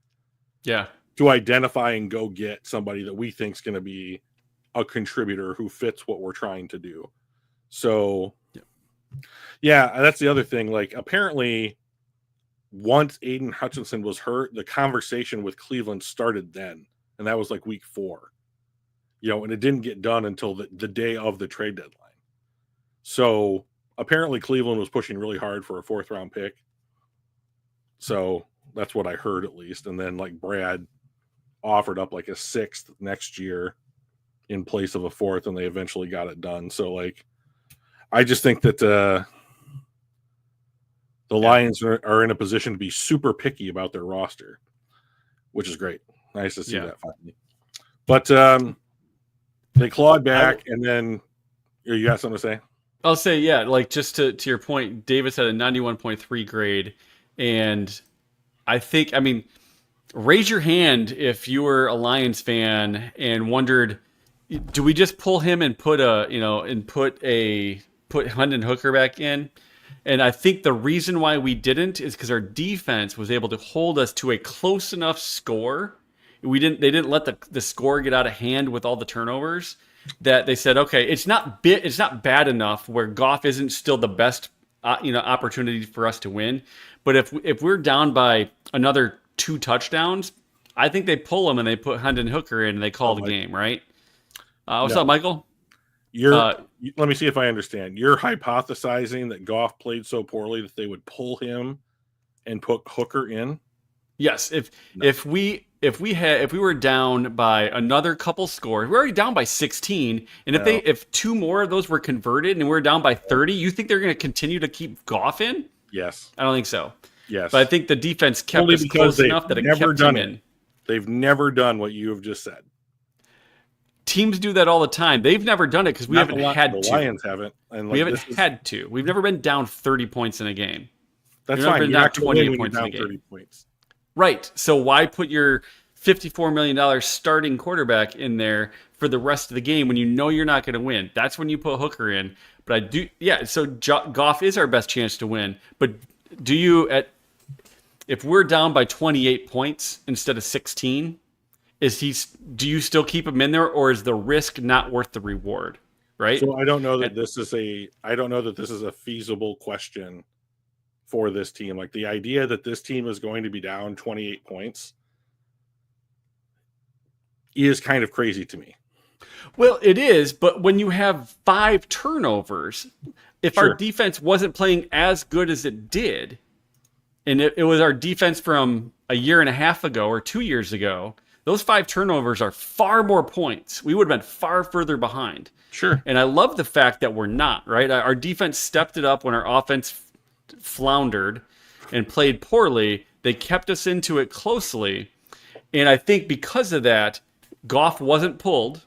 Yeah. To identify and go get somebody that we think is going to be a contributor who fits what we're trying to do. So, yeah, that's the other thing. Like, apparently, once Aiden Hutchinson was hurt, the conversation with Cleveland started then. And that was like week 4. and it didn't get done until the day of the trade deadline. So apparently Cleveland was pushing really hard for a 4th round pick. So that's what I heard, at least. And then like Brad offered up like a 6th next year in place of a 4th, and they eventually got it done. So like, I just think that the Lions are in a position to be super picky about their roster, which is great. Nice to see that finally. But they clawed back, and then you got something to say? I'll say, like just to your point, Davis had a 91.3 grade, and I think, raise your hand if you were a Lions fan and wondered, do we just pull him and put Hendon Hooker back in? And I think the reason why we didn't is because our defense was able to hold us to a close enough score. They didn't let the score get out of hand with all the turnovers, that they said, okay, it's not bad enough where Goff isn't still the best opportunity for us to win. But if we're down by another 2 touchdowns, I think they pull him and they put Hendon Hooker in and they call the game, right? What's up, Michael? Let me see if I understand. You're hypothesizing that Goff played so poorly that they would pull him and put Hooker in? Yes. If we were down by another couple scores, we're already down by 16, and if 2 more of those were converted and we're down by 30, you think they're going to continue to keep Goff in? Yes. I don't think so. Yes. But I think the defense kept us close enough that it kept him in. They've never done what you have just said. Teams do that all the time. They've never done it because we haven't had to. The Lions haven't. And we haven't had to. We've never been down 30 points in a game. That's fine. You're not 28 points in a game. 30 points. Right. So why put your $54 million starting quarterback in there for the rest of the game when you know you're not going to win? That's when you put Hooker in. But I do, so Goff is our best chance to win. But if we're down by 28 points instead of 16, do you still keep him in there, or is the risk not worth the reward? Right. So I don't know that this is a feasible question for this team. Like, the idea that this team is going to be down 28 points is kind of crazy to me. Well, it is, but when you have 5 turnovers, if our defense wasn't playing as good as it did, and it was our defense from a year and a half ago or 2 years ago, those 5 turnovers are far more points. We would have been far further behind. Sure. And I love the fact that we're not, right? Our defense stepped it up when our offense floundered and played poorly. They kept us into it closely. And I think because of that, Goff wasn't pulled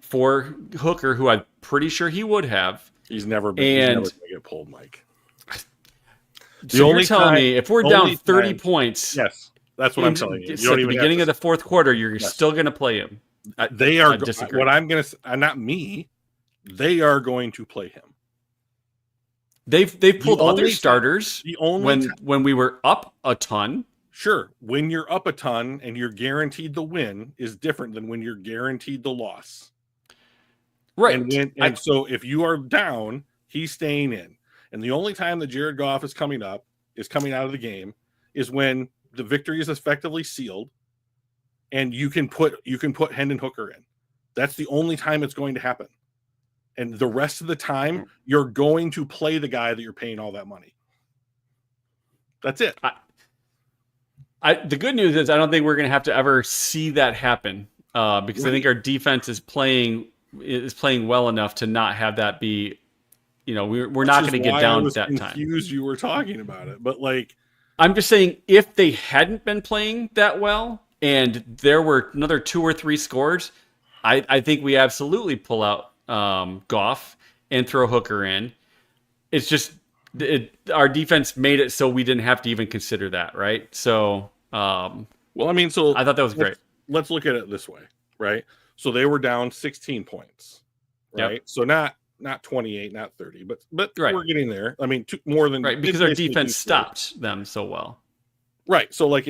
for Hooker, who I'm pretty sure he would have. He's never going to get pulled, Mike. So you're telling me if we're down 30 points... Yes, that's what I'm telling you. At the beginning of the 4th quarter, you're still going to play him. They are. What I'm going to... Not me. They are going to play him. They've pulled other starters when we were up a ton. Sure. When you're up a ton and you're guaranteed the win is different than when you're guaranteed the loss. Right. And so if you are down, he's staying in. And the only time that Jared Goff is coming out of the game is when the victory is effectively sealed and you can put Hendon Hooker in. That's the only time it's going to happen. And the rest of the time, you're going to play the guy that you're paying all that money. That's it. The good news is I don't think we're going to have to ever see that happen because I think our defense is playing well enough to not have that be. We're not going to get down at that time. You were talking about it, but I'm just saying, if they hadn't been playing that well and there were another 2 or 3 scores, I think we absolutely pull out Goff and throw Hooker in. It's just our defense made it so we didn't have to even consider that, right? So, I thought that was great. Let's look at it this way, right? So they were down 16 points, right? Yep. So not 28, not 30, but we're getting there. I mean, more than because our defense stopped them so well. Right. So but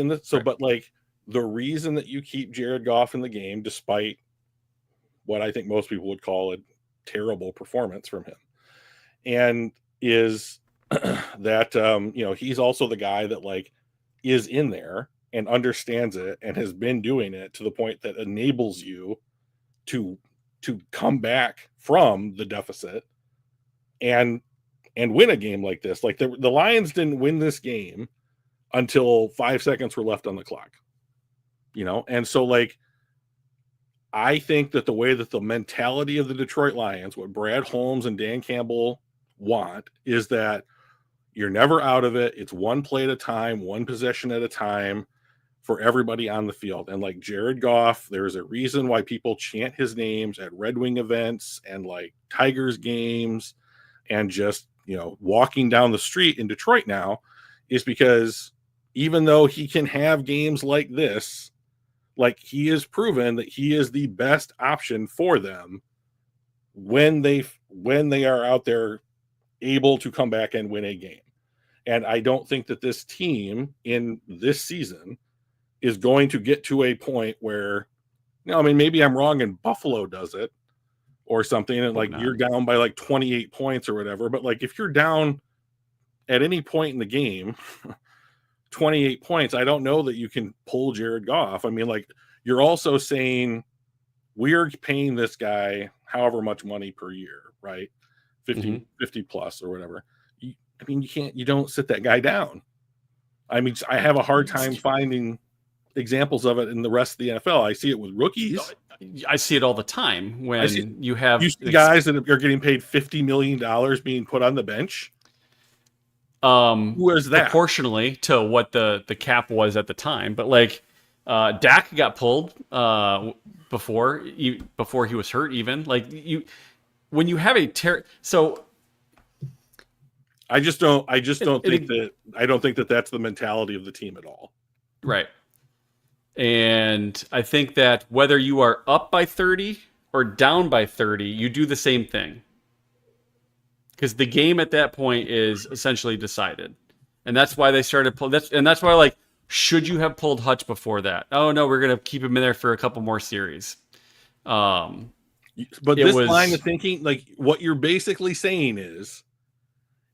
the reason that you keep Jared Goff in the game, despite what I think most people would call a terrible performance from him, and is that he's also the guy that is in there and understands it and has been doing it to the point that enables you to come back from the deficit and win a game like this. Like the Lions didn't win this game until 5 seconds were left on the clock, and so like I think that the way that the mentality of the Detroit Lions, what Brad Holmes and Dan Campbell want, is that you're never out of it. It's one play at a time, one possession at a time for everybody on the field. And like Jared Goff, there's a reason why people chant his names at Red Wing events and like Tigers games and just, walking down the street in Detroit now, is because even though he can have games like this, like he has proven that he is the best option for them when they are out there able to come back and win a game. And I don't think that this team in this season is going to get to a point where, maybe I'm wrong and Buffalo does it or something, and like you're down by like 28 points or whatever. But like if you're down at any point in the game, 28 points, I don't know that you can pull Jared Goff. I mean, like you're also saying we're paying this guy however much money per year, right? 50 plus or whatever. You don't sit that guy down. I mean, I have a hard time finding examples of it in the rest of the NFL. I see it with rookies. I see it all the time when you see guys that are getting paid $50 million being put on the bench. Who is that? Proportionally to what the cap was at the time. But like Dak got pulled before he was hurt even. Like when you have so I don't think that that's the mentality of the team at all. Right. And I think that whether you are up by 30 or down by 30, you do the same thing. Because the game at that point is essentially decided. And that's why they started that's why, like, should you have pulled Hutch before that? Oh no, we're gonna keep him in there for a couple more series. But this line of thinking, like what you're basically saying is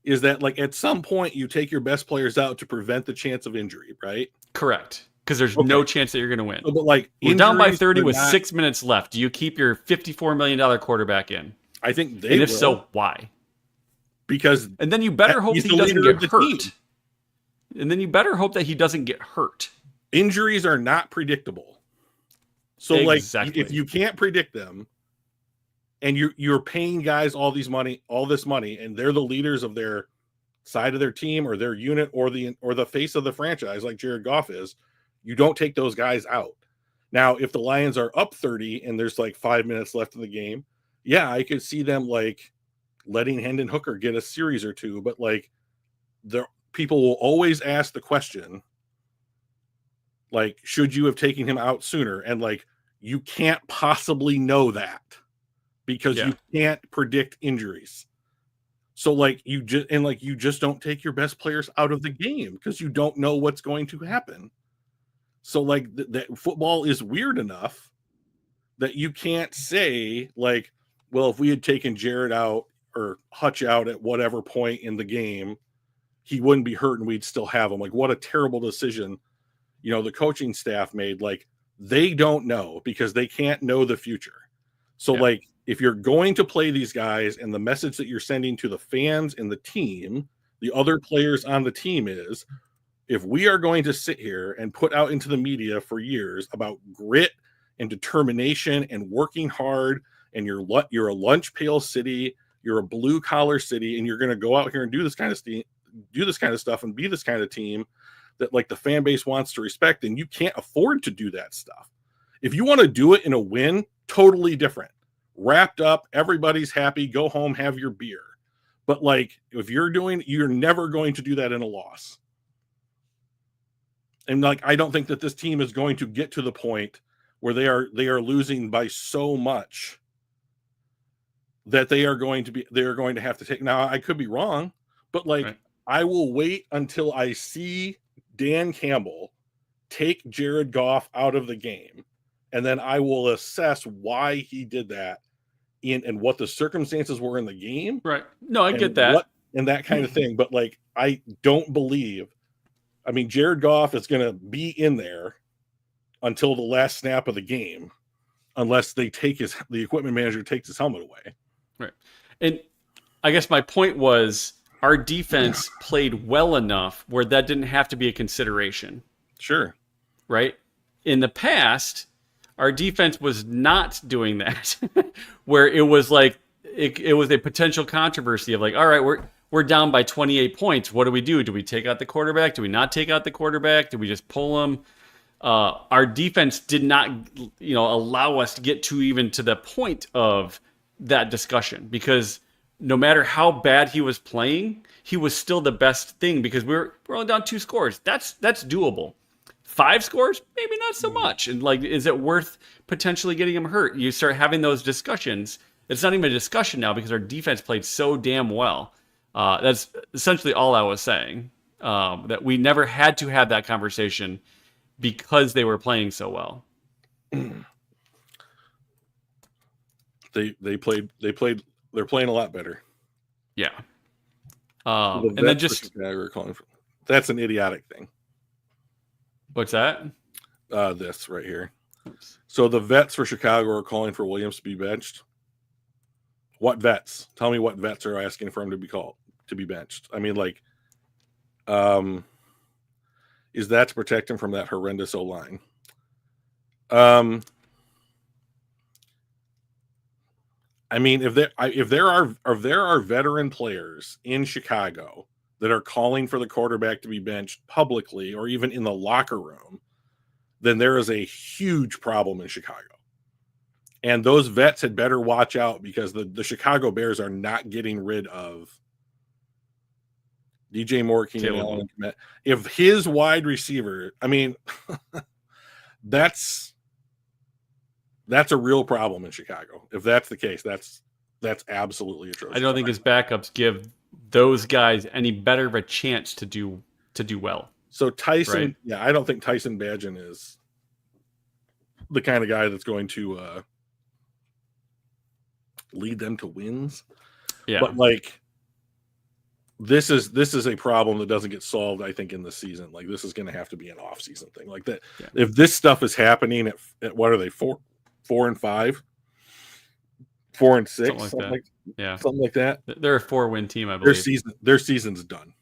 that like at some point you take your best players out to prevent the chance of injury, right? Correct. Because there's no chance that you're going to win. But like we're down by 30 with 6 minutes left. Do you keep your $54 million quarterback in? I think they will. And if will. So, why? Because and then you better hope he doesn't get hurt. And then you better hope that he doesn't get hurt. Injuries are not predictable. So like if you can't predict them, and you're paying guys all this money, and they're the leaders of their side of their team or their unit or the face of the franchise, like Jared Goff is, you don't take those guys out. Now, if the Lions are up 30 and there's like 5 minutes left in the game, yeah, I could see them like letting Hendon Hooker get a series or two, but like people will always ask the question, like, should you have taken him out sooner? And like, you can't possibly know that because you can't predict injuries. So like you just don't take your best players out of the game because you don't know what's going to happen. So like that football is weird enough that you can't say like, well, if we had taken Jared out or Hutch out at whatever point in the game, he wouldn't be hurt and we'd still have him. Like what a terrible decision, the coaching staff made. Like they don't know because they can't know the future. So like if you're going to play these guys and the message that you're sending to the fans and the team, the other players on the team is, if we are going to sit here and put out into the media for years about grit and determination and working hard, and you're a lunch pail city, you're a blue collar city, and you're going to go out here and do this kind of stuff and be this kind of team that like the fan base wants to respect, and you can't afford to do that stuff. If you want to do it in a win, totally different. Wrapped up, everybody's happy, go home, have your beer. But like if you're never going to do that in a loss. And like I don't think that this team is going to get to the point where they are losing by so much that they are going to have to take. Now I could be wrong, but like I will wait until I see Dan Campbell take Jared Goff out of the game, and then I will assess why he did that and what the circumstances were in the game. Right. No, I get that. And that kind of thing. But like I don't believe. I mean, Jared Goff is going to be in there until the last snap of the game. unless the equipment manager takes his helmet away. Right. And I guess my point was our defense played well enough where that didn't have to be a consideration. Sure. Right? In the past, our defense was not doing that, where it was like it was a potential controversy of like, all right, we're down by 28 points. What do we do? Do we take out the quarterback? Do we not take out the quarterback? Do we just pull him? Our defense did not, allow us to get to even to the point of that discussion, because no matter how bad he was playing, he was still the best thing, because we're only down 2 scores. That's doable. 5 scores, maybe not so much. And like, is it worth potentially getting him hurt? You start having those discussions. It's not even a discussion now because our defense played so damn well. That's essentially all I was saying. That we never had to have that conversation because they were playing so well. They're playing a lot better. Yeah. And then just that's an idiotic thing. What's that? This right here. Oops. So the vets for Chicago are calling for Williams to be benched. What vets? Tell me what vets are asking for him to be benched. I mean, like, is that to protect him from that horrendous O-line? I mean, if there are veteran players in Chicago that are calling for the quarterback to be benched publicly or even in the locker room, then there is a huge problem in Chicago. And those vets had better watch out, because the Chicago Bears are not getting rid of DJ Moore, Keenan Allen. If his wide receiver, I mean, that's a real problem in Chicago. If that's the case, that's absolutely atrocious. I don't think his backups give those guys any better of a chance to do well. So Tyson, right? Yeah, I don't think Tyson Bagent is the kind of guy that's going to lead them to wins. Yeah, but like, this is a problem that doesn't get solved, I think, in the season. Like, this is going to have to be an off-season thing. Like that, yeah. If this stuff is happening at what are they, 4-5, 4-6, something like that. They're a 4-win team, I believe. Their season's done.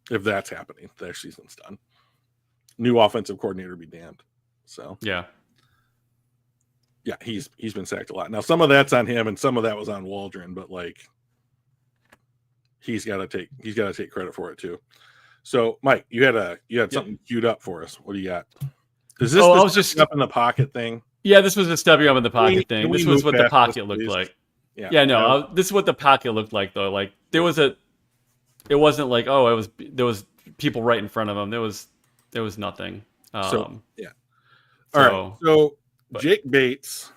If that's happening, their season's done. New offensive coordinator be damned. So yeah, he's been sacked a lot. Now some of that's on him, and some of that was on Waldron, but like, he's got to take credit for it too. So Mike, you had something queued up for us. What do you got? Is this I was just up in the pocket thing? Yeah, this was a stepping up in the pocket thing. This was what the pocket looked like. Yeah, no, this is what the pocket looked like though. Like it wasn't like, there was people right in front of him. There was nothing. All right. So Jake Bates.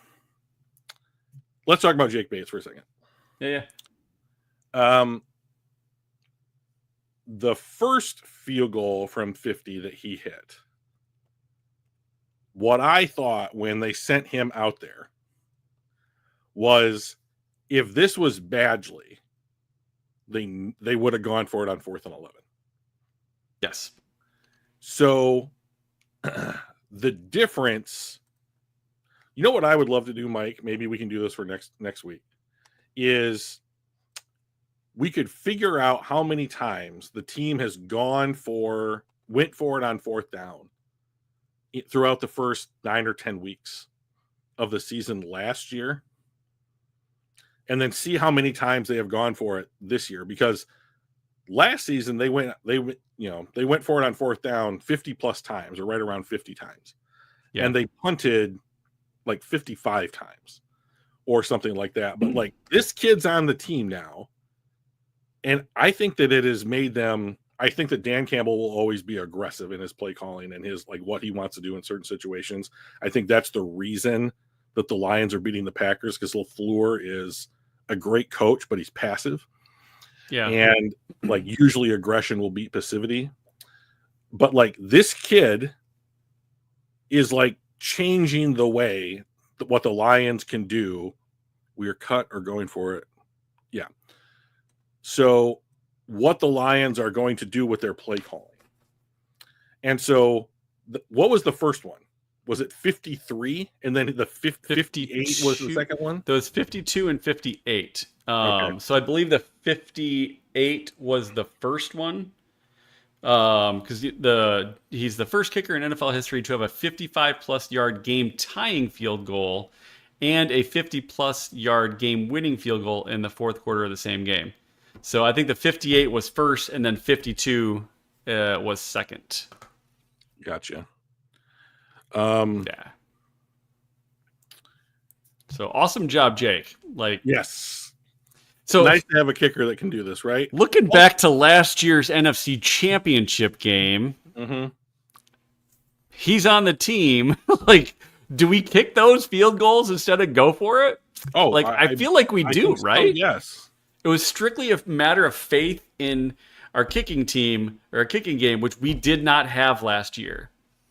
Let's talk about Jake Bates for a second. Yeah. The first field goal from 50 that he hit, what I thought when they sent him out there was, if this was Badgley, they would have gone for it on 4th and 11. Yes. So the difference, you know what I would love to do, Mike? Maybe we can do this for next week, is we could figure out how many times the team has went for it on 4th down throughout the first 9 or 10 weeks of the season last year, and then see how many times they have gone for it this year. Because last season they went for it on 4th down 50 plus times, or right around 50 times. Yeah. And they punted like 55 times or something like that. But like, this kid's on the team now, and I think that it has made them, I think that Dan Campbell will always be aggressive in his play calling and his, like, what he wants to do in certain situations. I think that's the reason that the Lions are beating the Packers, because LaFleur is a great coach, but he's passive. Yeah. And like, usually aggression will beat passivity. But like, this kid is like changing the way that what the Lions can do. We are cut or going for it. Yeah. So what the Lions are going to do with their play calling. And so what was the first one? was it 53? And then the 58 was the second one? There was 52 and 58. Okay. So I believe the 58 was the first one. Because he's the first kicker in NFL history to have a 55-plus yard game-tying field goal and a 50-plus yard game-winning field goal in the fourth quarter of the same game. So I think the 58 was first, and then 52 was second. Gotcha. Yeah. So awesome job, Jake. Like, yes. so nice to have a kicker that can do this, right? Looking back to last year's NFC Championship game, he's on the team. Like, do we kick those field goals instead of go for it? Oh, like I feel like we do, right? So, yes. It was strictly a matter of faith in our kicking team or our kicking game, which we did not have last year.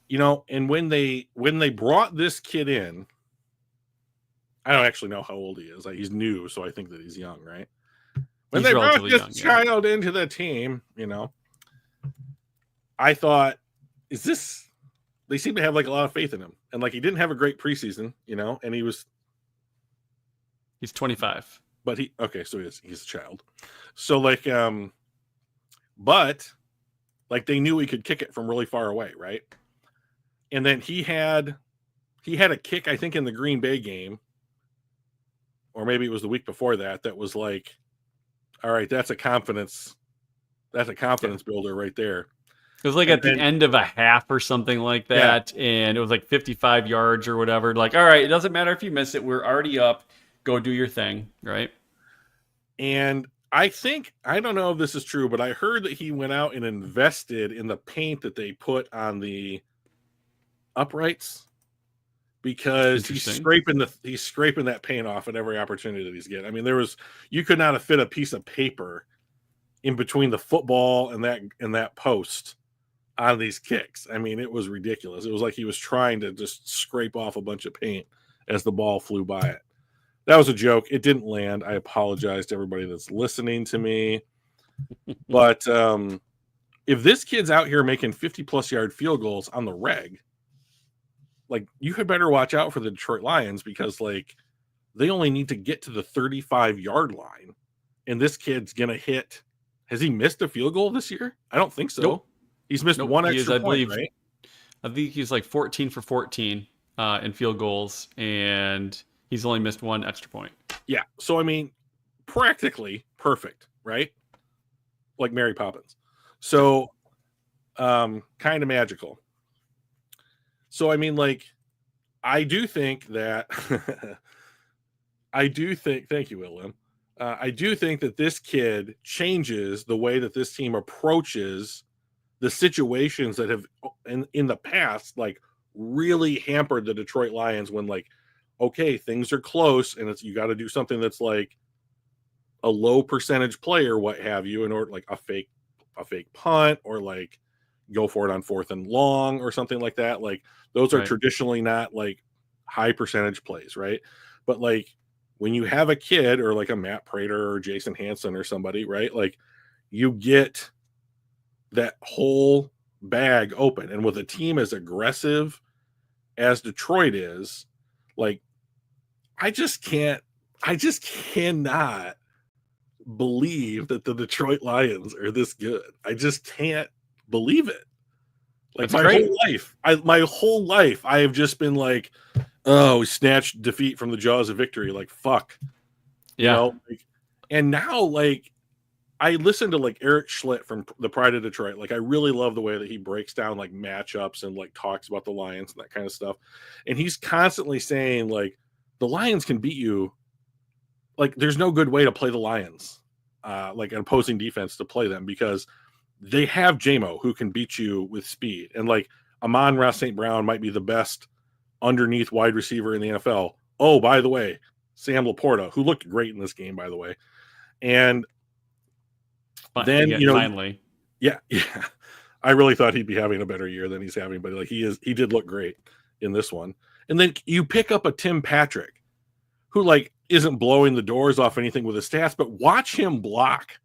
You know, and when they brought this kid in, I don't actually know how old he is. Like, he's new, so I think that he's young, right? When they brought this child into the team, you know, I thought, is this? They seem to have like a lot of faith in him, and like he didn't have a great preseason, you know, and he's 25, but so he's a child, so like but like they knew he could kick it from really far away, right? And then he had a kick, I think, in the Green Bay game, or maybe it was the week before that. That was like, all right, that's a confidence builder right there. It was like at the end of a half or something like that, and it was like 55 yards or whatever. Like, all right, it doesn't matter if you miss it. We're already up. Go do your thing, right? And I think, I don't know if this is true, but I heard that he went out and invested in the paint that they put on the uprights, because he's scraping that paint off at every opportunity that he's getting. I mean, you could not have fit a piece of paper in between the football and that post on these kicks. I mean, it was ridiculous. It was like he was trying to just scrape off a bunch of paint as the ball flew by it. That was a joke. It didn't land. I apologize to everybody that's listening to me. But if this kid's out here making 50-plus yard field goals on the reg, like, you had better watch out for the Detroit Lions, because like they only need to get to the 35-yard line, and this kid's gonna hit. Has he missed a field goal this year? I don't think so. Nope. He's missed one extra point, right? I think he's like 14 for 14 in field goals, and he's only missed one extra point. Yeah. So, I mean, practically perfect, right? Like Mary Poppins. So, kind of magical. So, I mean, like, I do think that thank you, William. I do think that this kid changes the way that this team approaches the situations that have in the past, like, really hampered the Detroit Lions, when like, okay, things are close and you got to do something that's like a low percentage play or what have you, in order, like a fake punt, or like go for it on 4th and long or something like that. Like, those are traditionally not like high percentage plays, right? But like, when you have a kid, or like a Matt Prater or Jason Hanson or somebody, right? Like, you get that whole bag open. And with a team as aggressive as Detroit is, like, I just cannot believe that the Detroit Lions are this good. I just can't believe it. Like, my whole life, I have just been like, oh, we snatched defeat from the jaws of victory. Like, fuck. Yeah. You know? Like, and now, like, I listen to like Eric Schlitt from the Pride of Detroit. Like, I really love the way that he breaks down like matchups and like talks about the Lions and that kind of stuff. And he's constantly saying like, the Lions can beat you. Like, there's no good way to play the Lions, like an opposing defense to play them, because they have JMO who can beat you with speed. And like, Amon-Ra St. Brown might be the best underneath wide receiver in the NFL. Oh, by the way, Sam LaPorta, who looked great in this game, by the way. And then, you know, finally, yeah. I really thought he'd be having a better year than he's having, but like, he did look great in this one. And then you pick up a Tim Patrick, who like isn't blowing the doors off anything with his stats, but watch him block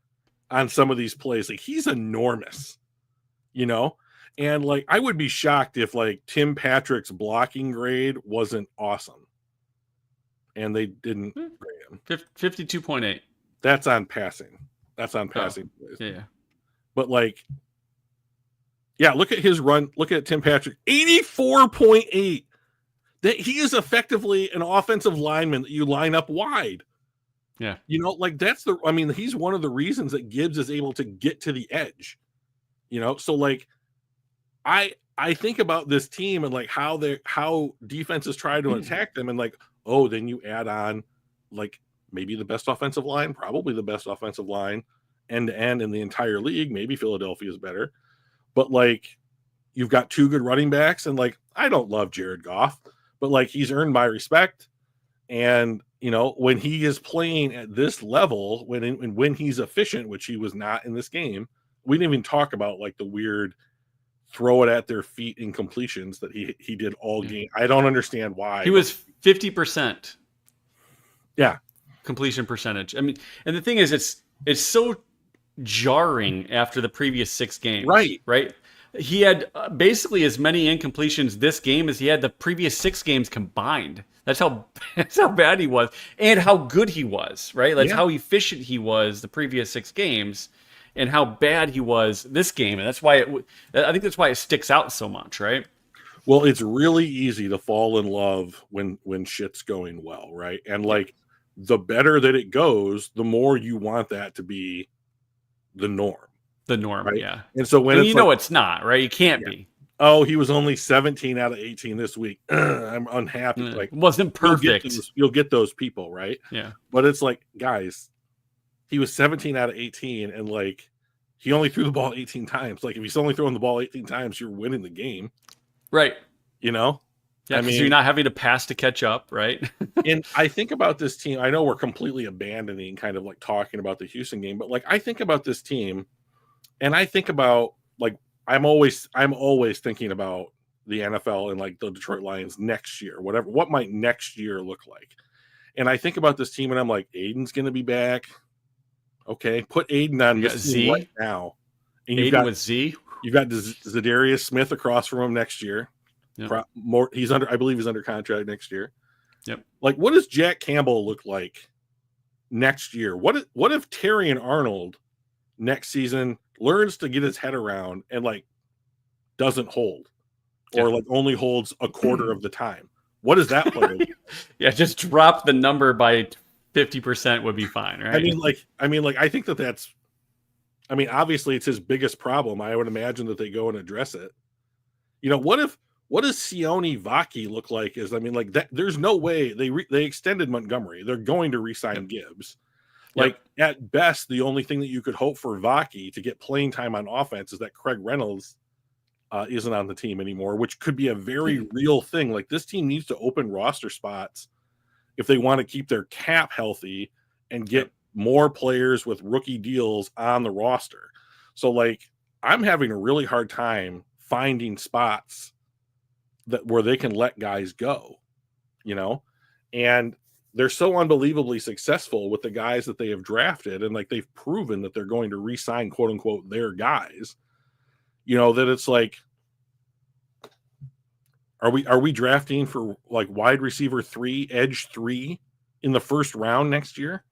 on some of these plays. Like, he's enormous, you know? And like, I would be shocked if like Tim Patrick's blocking grade wasn't awesome, and they didn't grade him. 52.8. That's on passing. That's on Oh, passing. yeah. But like, yeah, look at his run. Look at Tim Patrick, 84.8. That he is effectively an offensive lineman that you line up wide. Yeah. You know, like he's one of the reasons that Gibbs is able to get to the edge. You know, so like I think about this team and like how defenses try to attack them, and like, oh, then you add on like maybe the best offensive line, probably the best offensive line end to end in the entire league. Maybe Philadelphia is better, but like you've got two good running backs, and like I don't love Jared Goff, but like he's earned my respect. And you know, when he is playing at this level, when he's efficient, which he was not in this game, we didn't even talk about like the weird throw it at their feet incompletions that he did all game. I don't understand why. He was 50%. Yeah. Completion percentage. I mean, and the thing is, it's so jarring after the previous 6 games. Right. He had basically as many incompletions this game as he had the previous 6 games combined. That's how bad he was, and how good he was. Right. That's how efficient he was the previous 6 games, and how bad he was this game. And that's why I think that's why it sticks out so much. Right. Well, it's really easy to fall in love when shit's going well. Right. And like the better that it goes, the more you want that to be the norm. Right? Yeah. And so when it's not, right? You can't be. Oh, he was only 17 out of 18 this week. I'm unhappy. Like, it wasn't perfect. You'll get those people, right? Yeah. But it's like, guys, he was 17 out of 18, and like he only threw the ball 18 times. Like, if he's only throwing the ball 18 times, you're winning the game. Right. You know? Yeah, because you're not having to pass to catch up, right? And I think about this team. I know we're completely abandoning kind of like talking about the Houston game, but like I think about this team, and I think about like I'm always thinking about the NFL and like the Detroit Lions next year, what might next year look like. And I think about this team and I'm like, Aiden's going to be back. Okay. Put Aiden on this team right now. And Aiden with Z. You've got Zadarius Smith across from him next year. Yep. I believe he's under contract next year. Yep. Like, what does Jack Campbell look like next year? What if Terry and Arnold next season learns to get his head around and like doesn't hold, or like only holds a quarter of the time? What is that player? Yeah, just drop the number by 50% would be fine, right? I mean, I think that's. I mean, obviously, it's his biggest problem. I would imagine that they go and address it. You know, what does Sione Vaki look like? Like that. There's no way they extended Montgomery. They're going to re-sign Gibbs. Like at best, the only thing that you could hope for Vaki to get playing time on offense is that Craig Reynolds isn't on the team anymore, which could be a very real thing. Like this team needs to open roster spots if they want to keep their cap healthy and get more players with rookie deals on the roster. So like I'm having a really hard time finding spots where they can let guys go, you know, and they're so unbelievably successful with the guys that they have drafted. And like, they've proven that they're going to re-sign quote unquote their guys, you know, that it's like, are we drafting for like wide receiver 3, edge 3 in the first round next year?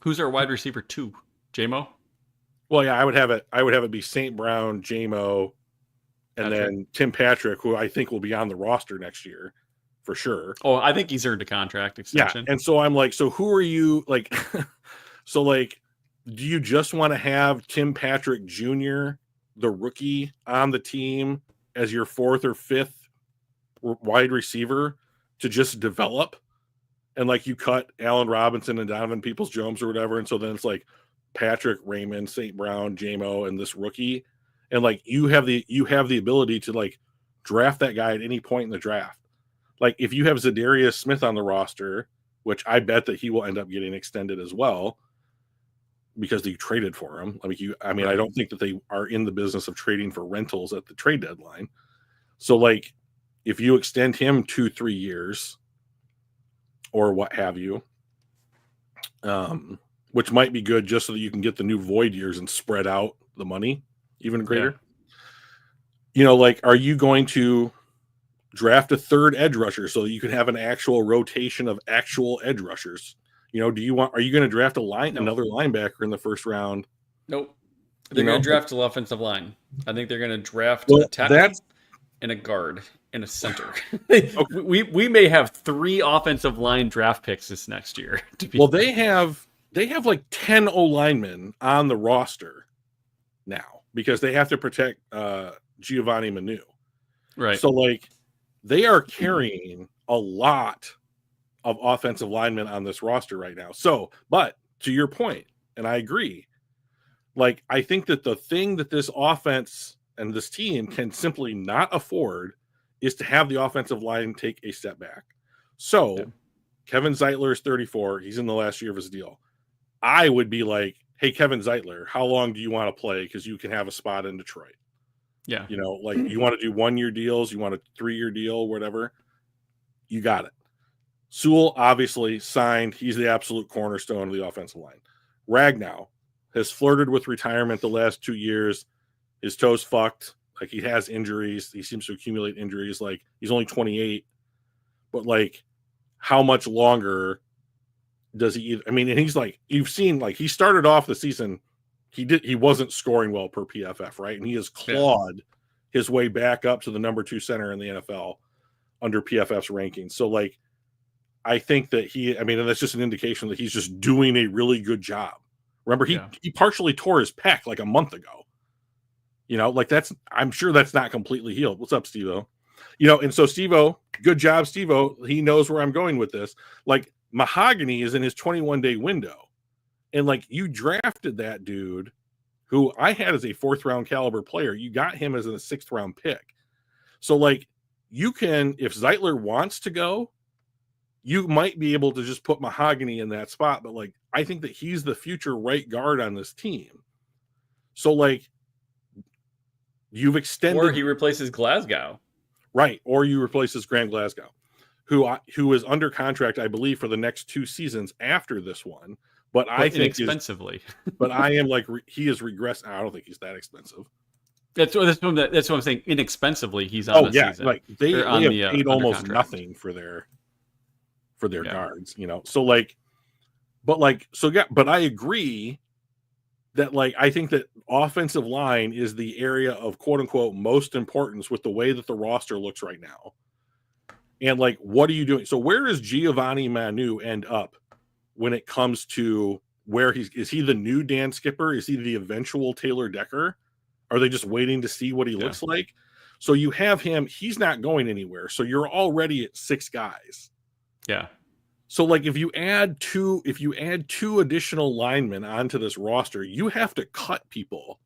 Who's our wide receiver 2? J-Mo? Well, yeah, I would have it be St. Brown, J-Mo, and then Tim Patrick, who I think will be on the roster next year for sure. Oh, I think he's earned a contract extension. Yeah, and so I'm like, so who are you like? So like, do you just want to have Tim Patrick Jr., the rookie, on the team as your 4th or 5th wide receiver to just develop? And like you cut Allen Robinson and Donovan Peoples-Jones or whatever, and so then it's like Patrick, Raymond, St. Brown, J-Mo, and this rookie, and like you have the ability to like draft that guy at any point in the draft. Like if you have Zadarius Smith on the roster, which I bet that he will end up getting extended as well because they traded for him. I don't think that they are in the business of trading for rentals at the trade deadline. So like if you extend him 2-3 years or what have you, which might be good just so that you can get the new void years and spread out the money even greater. like, are you going to draft a third edge rusher so that you can have an actual rotation of actual edge rushers? Are you going to draft another linebacker in the first round? Nope. They're going to draft an offensive line. I think they're going to draft a tackle and a guard and a center. Okay. we may have 3 offensive line draft picks this next year. They have like 10 O linemen on the roster now because they have to protect Giovanni Manu. Right. So like they are carrying a lot of offensive linemen on this roster right now. So, but to your point, and I agree, like I think that the thing that this offense and this team can simply not afford is to have the offensive line take a step back. So Kevin Zeitler is 34. He's in the last year of his deal. I would be like, hey, Kevin Zeitler, how long do you want to play? Because you can have a spot in Detroit. Yeah. Like you want to do 1-year deals, you want a 3-year deal, whatever. You got it. Sewell obviously signed. He's the absolute cornerstone of the offensive line. Ragnow has flirted with retirement the last 2 years. His toes fucked. Like he has injuries. He seems to accumulate injuries. Like he's only 28. But like how much longer does he? And he's like, you've seen, like he started off the season, he wasn't scoring well per PFF, right? And he has clawed his way back up to the number 2 center in the NFL under PFF's rankings. So like, I think that and that's just an indication that he's just doing a really good job. Remember, he partially tore his pec like a month ago. Like I'm sure that's not completely healed. What's up, Steve-O? And so Steve-O, good job, Steve-O. He knows where I'm going with this. Like Mahogany is in his 21-day window. And like you drafted that dude who I had as a 4th-round caliber player. You got him as a 6th-round pick. So like you can, if Zeitler wants to go, you might be able to just put Mahogany in that spot. But like, I think that he's the future right guard on this team. So like, you've extended, or he replaces Glasgow, right? Or you replaces Graham Glasgow, who is under contract, I believe, for the next 2 seasons after this one. But I think inexpensively. But I am like he is regressing. I don't think he's that expensive. That's what I'm saying. Inexpensively, he's on. Season. Like they have paid almost nothing for their guards. So like, but I agree that like I think that offensive line is the area of quote unquote most importance with the way that the roster looks right now. And like, what are you doing? So where does Giovanni Manu end up when it comes to where is he the new Dan Skipper? Is he the eventual Taylor Decker? Are they just waiting to see what he looks like? So you have him, he's not going anywhere. So you're already at 6 guys. Yeah. So like if you add 2 additional linemen onto this roster, you have to cut people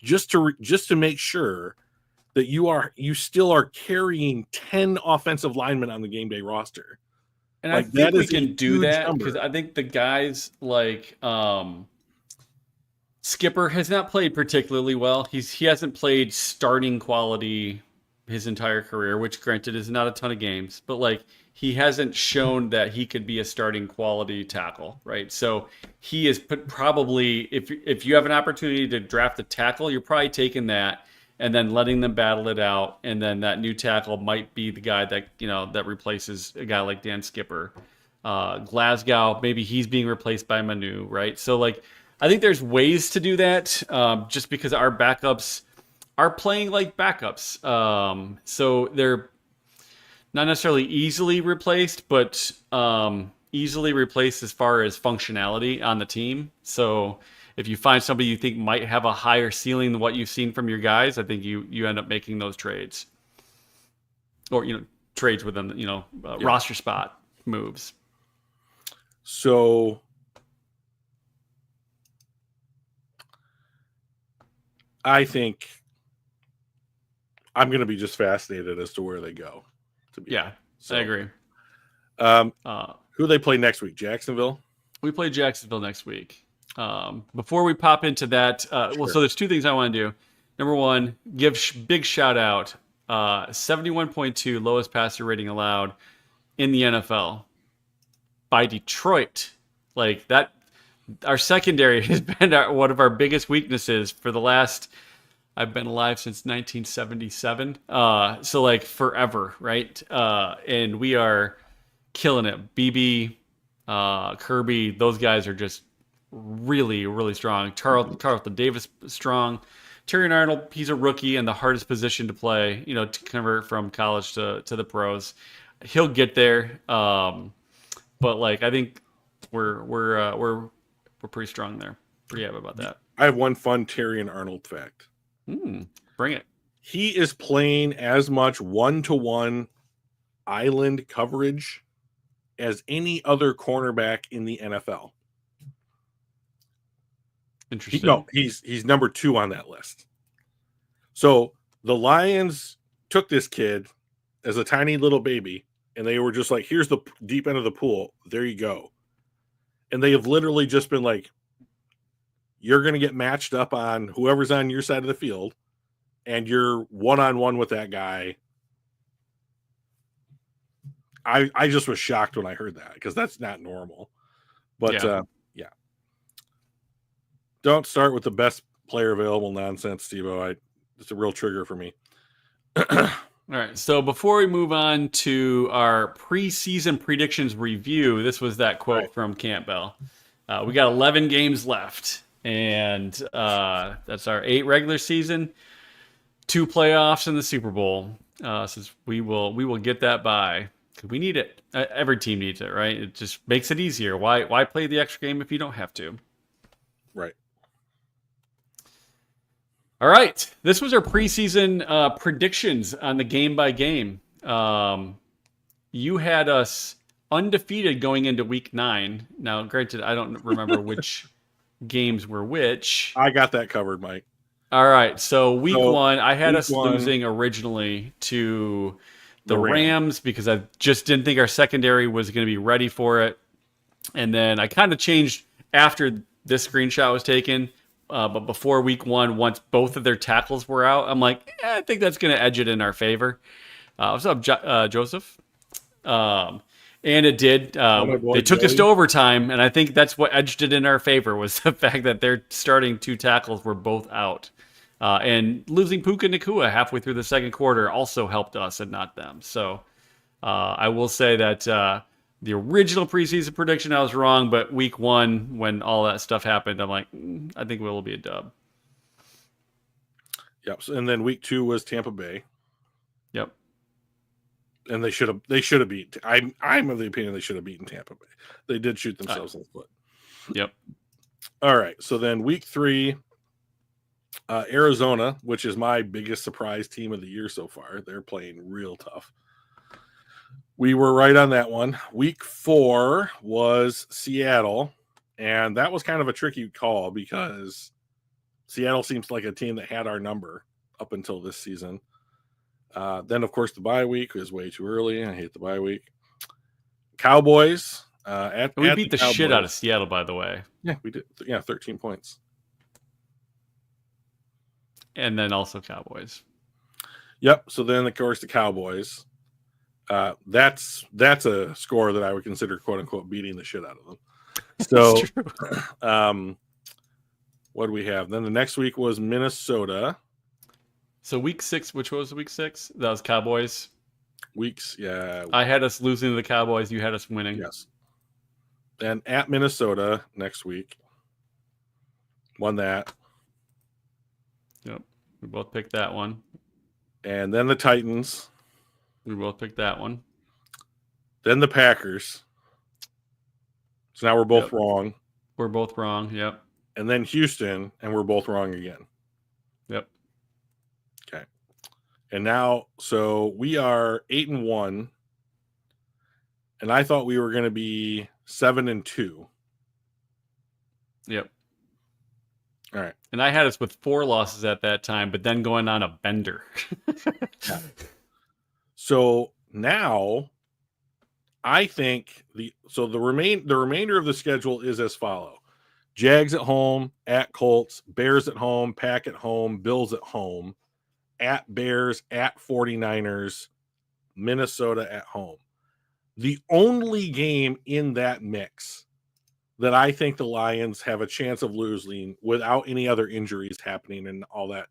just to make sure that you still are carrying 10 offensive linemen on the game day roster. And like, I think we can do that because I think the guys like Skipper has not played particularly well. He hasn't played starting quality his entire career, which granted is not a ton of games, but like he hasn't shown that he could be a starting quality tackle, right? So he is probably, if you have an opportunity to draft a tackle, you're probably taking that and then letting them battle it out, and then that new tackle might be the guy that that replaces a guy like Dan Skipper. Glasgow, maybe he's being replaced by Manu, right? So like, I think there's ways to do that, just because our backups are playing like backups. So they're not necessarily easily replaced, but easily replaced as far as functionality on the team. So if you find somebody you think might have a higher ceiling than what you've seen from your guys, I think you end up making those trades, or trades with them, roster spot moves. So I think I'm going to be just fascinated as to where they go. I agree. Who they play next week? Jacksonville? We play Jacksonville next week. Before we pop into that, so there's 2 things I want to do. Number one, give big shout out, 71.2 lowest passer rating allowed in the NFL by Detroit. Like that, our secondary has been one of our biggest weaknesses for the last I've been alive since 1977. So like forever, right? And we are killing it. BB, Kirby, those guys are just really, really strong. Carlton Davis strong. Terry Arnold, he's a rookie and the hardest position to play, to convert from college to the pros. He'll get there. But like I think we're pretty strong there. Pretty happy about that. I have one fun Terry and Arnold fact. Bring it. He is playing as much 1-to-1 island coverage as any other cornerback in the NFL. Interesting. He's number 2 on that list. So the Lions took this kid as a tiny little baby, and they were just like, here's the deep end of the pool. There you go. And they have literally just been like, you're going to get matched up on whoever's on your side of the field, and you're one-on-one with that guy. I just was shocked when I heard that because that's not normal. But, yeah. Don't start with the best player available nonsense, Steve-O. It's a real trigger for me. All right. So before we move on to our preseason predictions review, this was that quote from Campbell. We got 11 games left, and that's our 8 regular season, 2 playoffs, and the Super Bowl. Since we will get that by. We need it. Every team needs it, right? It just makes it easier. Why play the extra game if you don't have to? Right. All right. This was our preseason predictions on the game by game. You had us undefeated going into week 9. Now, granted, I don't remember which games were which. I got that covered, Mike. All right. So week 1, I had us losing originally to the Rams because I just didn't think our secondary was going to be ready for it. And then I kind of changed after this screenshot was taken. But before week 1, once both of their tackles were out, I'm like, I think that's going to edge it in our favor. What's up, Joseph? And it did. They took us to overtime, and I think that's what edged it in our favor was the fact that their starting 2 tackles were both out. And losing Puka Nacua halfway through the second quarter also helped us and not them. So I will say that the original preseason prediction, I was wrong, but week 1, when all that stuff happened, I'm like, I think we'll be a dub. Yep. And then week 2 was Tampa Bay. Yep. And they should have beat. I'm of the opinion they should have beaten Tampa Bay. They did shoot themselves in the foot. Yep. All right. So then week 3, Arizona, which is my biggest surprise team of the year so far. They're playing real tough. We were right on that one. Week 4 was Seattle, and that was kind of a tricky call because Seattle seems like a team that had our number up until this season. Then, of course, the bye week was way too early. I hate the bye week. Cowboys. We beat the shit out of Seattle, by the way. Yeah, we did. Yeah, 13 points. And then also Cowboys. Yep. So then, of course, the Cowboys. That's a score that I would consider "quote unquote" beating the shit out of them. So, what do we have? Then the next week was Minnesota. So week 6, which was week 6? That was Cowboys. Weeks, yeah. I had us losing to the Cowboys. You had us winning. Yes. And at Minnesota next week. Won that. Yep. We both picked that one. And then the Titans. We both picked that one. Then the Packers. So now we're both wrong. We're both wrong, yep. And then Houston, and we're both wrong again. Yep. Okay. And now, so we are 8-1. And I thought we were going to be 7-2. Yep. All right. And I had us with 4 losses at that time, but then going on a bender. Yeah. So now I think the remainder of the schedule is as follow. Jags at home, at Colts, Bears at home, Pack at home, Bills at home, at Bears, at 49ers, Minnesota at home. The only game in that mix that I think the Lions have a chance of losing without any other injuries happening and all that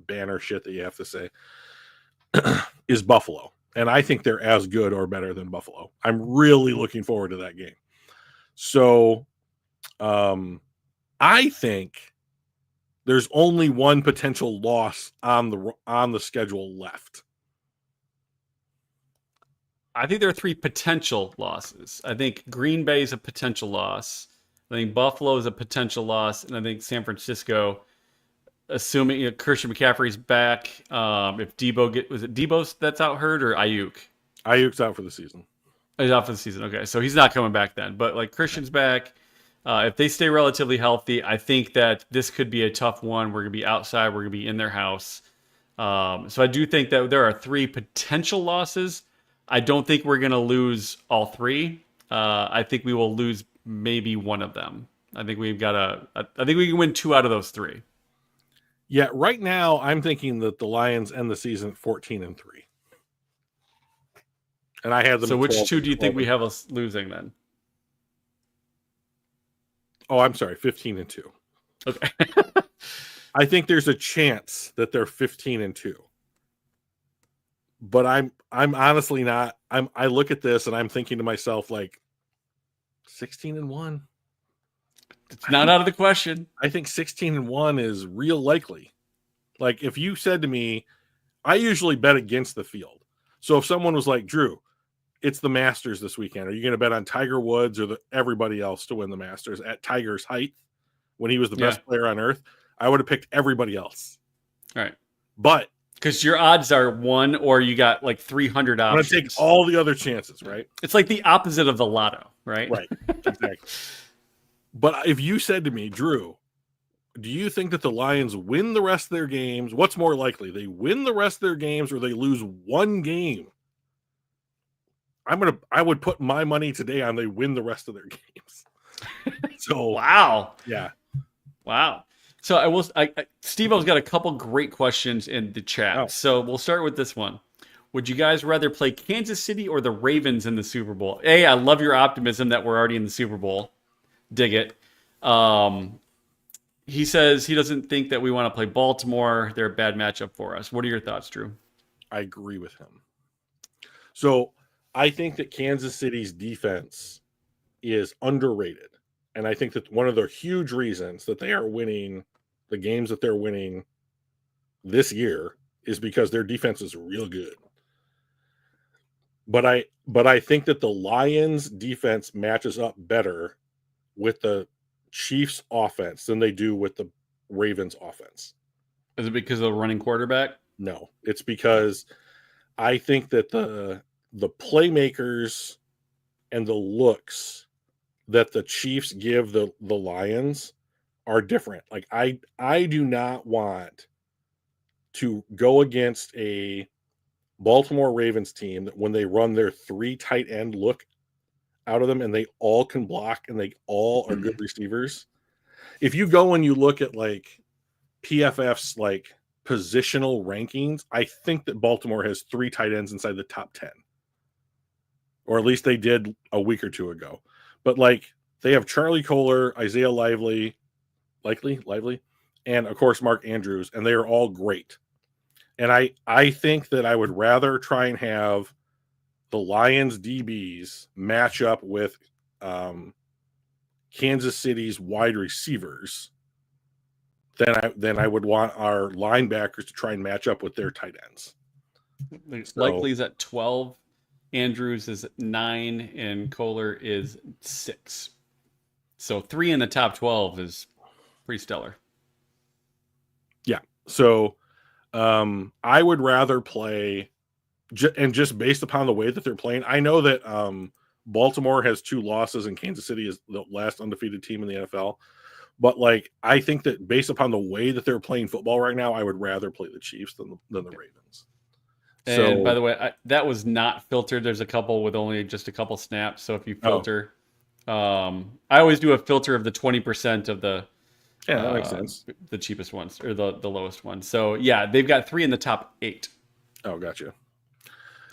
banner shit that you have to say, is Buffalo. And I think they're as good or better than Buffalo. I'm really looking forward to that game. So I think there's only one potential loss on the schedule left. I think there are 3 potential losses. I think Green Bay is a potential loss. I think Buffalo is a potential loss, and I think San Francisco, assuming Christian McCaffrey's back, if Debo was it Debo that's out hurt or Ayuk? Ayuk's out for the season. He's out for the season. Okay, so he's not coming back then. But like Christian's back. If they stay relatively healthy, I think that this could be a tough one. We're going to be outside. We're going to be in their house. So I do think that there are 3 potential losses. I don't think we're going to lose all 3. I think we will lose maybe one of them. I think we can win 2 out of those 3. Yeah, right now I'm thinking that the Lions end the season at 14-3. And I had them. So which 2 do you think we have us losing then? Oh, I'm sorry, 15-2. Okay. I think there's a chance that they're 15-2. But I'm honestly not. I look at this and I'm thinking to myself, like, 16-1. It's not out of the question. I think 16-1 is real likely. Like, if you said to me, I usually bet against the field. So if someone was like, Drew, it's the Masters this weekend, are you going to bet on Tiger Woods or everybody else to win the Masters at Tiger's height when he was the best player on earth? I would have picked everybody else. All right. But because your odds are 1 or you got like 300 options. I'm going to take all the other chances, right? It's like the opposite of the lotto, right? Right. Exactly. But if you said to me, Drew, do you think that the Lions win the rest of their games? What's more likely? They win the rest of their games or they lose one game? I would put my money today on they win the rest of their games. So wow. Yeah. Wow. So Steve-O's got a couple great questions in the chat. Oh. So we'll start with this one. Would you guys rather play Kansas City or the Ravens in the Super Bowl? I love your optimism that we're already in the Super Bowl. Dig it. He says he doesn't think that we want to play Baltimore. They're a bad matchup for us. What are your thoughts, Drew? I agree with him. So I think that Kansas City's defense is underrated. And I think that one of the huge reasons that they are winning the games that they're winning this year is because their defense is real good. But I think that the Lions defense matches up better with the Chiefs offense than they do with the Ravens offense. Is it because of the running quarterback? No, it's because I think that the playmakers and the looks that the Chiefs give the Lions are different. Like I do not want to go against a Baltimore Ravens team that when they run their 3 tight end look out of them and they all can block and they all are good receivers. If you go and you look at like PFF's like positional rankings, I think that Baltimore has 3 tight ends inside the top 10. Or at least they did a week or 2 ago. But like they have Charlie Kohler, Isaiah Lively, and of course Mark Andrews, and they are all great. And I think that I would rather try and have the Lions DBs match up with Kansas City's wide receivers than I would want our linebackers to try and match up with their tight ends. Likely is at 12. Andrews is 9 and Kohler is 6. So 3 in the top 12 is pretty stellar. Yeah. So I would rather play, and just based upon the way that they're playing, I know that Baltimore has 2 losses and Kansas City is the last undefeated team in the NFL. But like, I think that based upon the way that they're playing football right now, I would rather play the Chiefs than the Ravens. And by the way, that was not filtered. There's a couple with only just a couple snaps. So if you filter, I always do a filter of the 20% of the that makes sense. The cheapest ones or the lowest ones. So yeah, they've got 3 in the top 8. Oh, gotcha.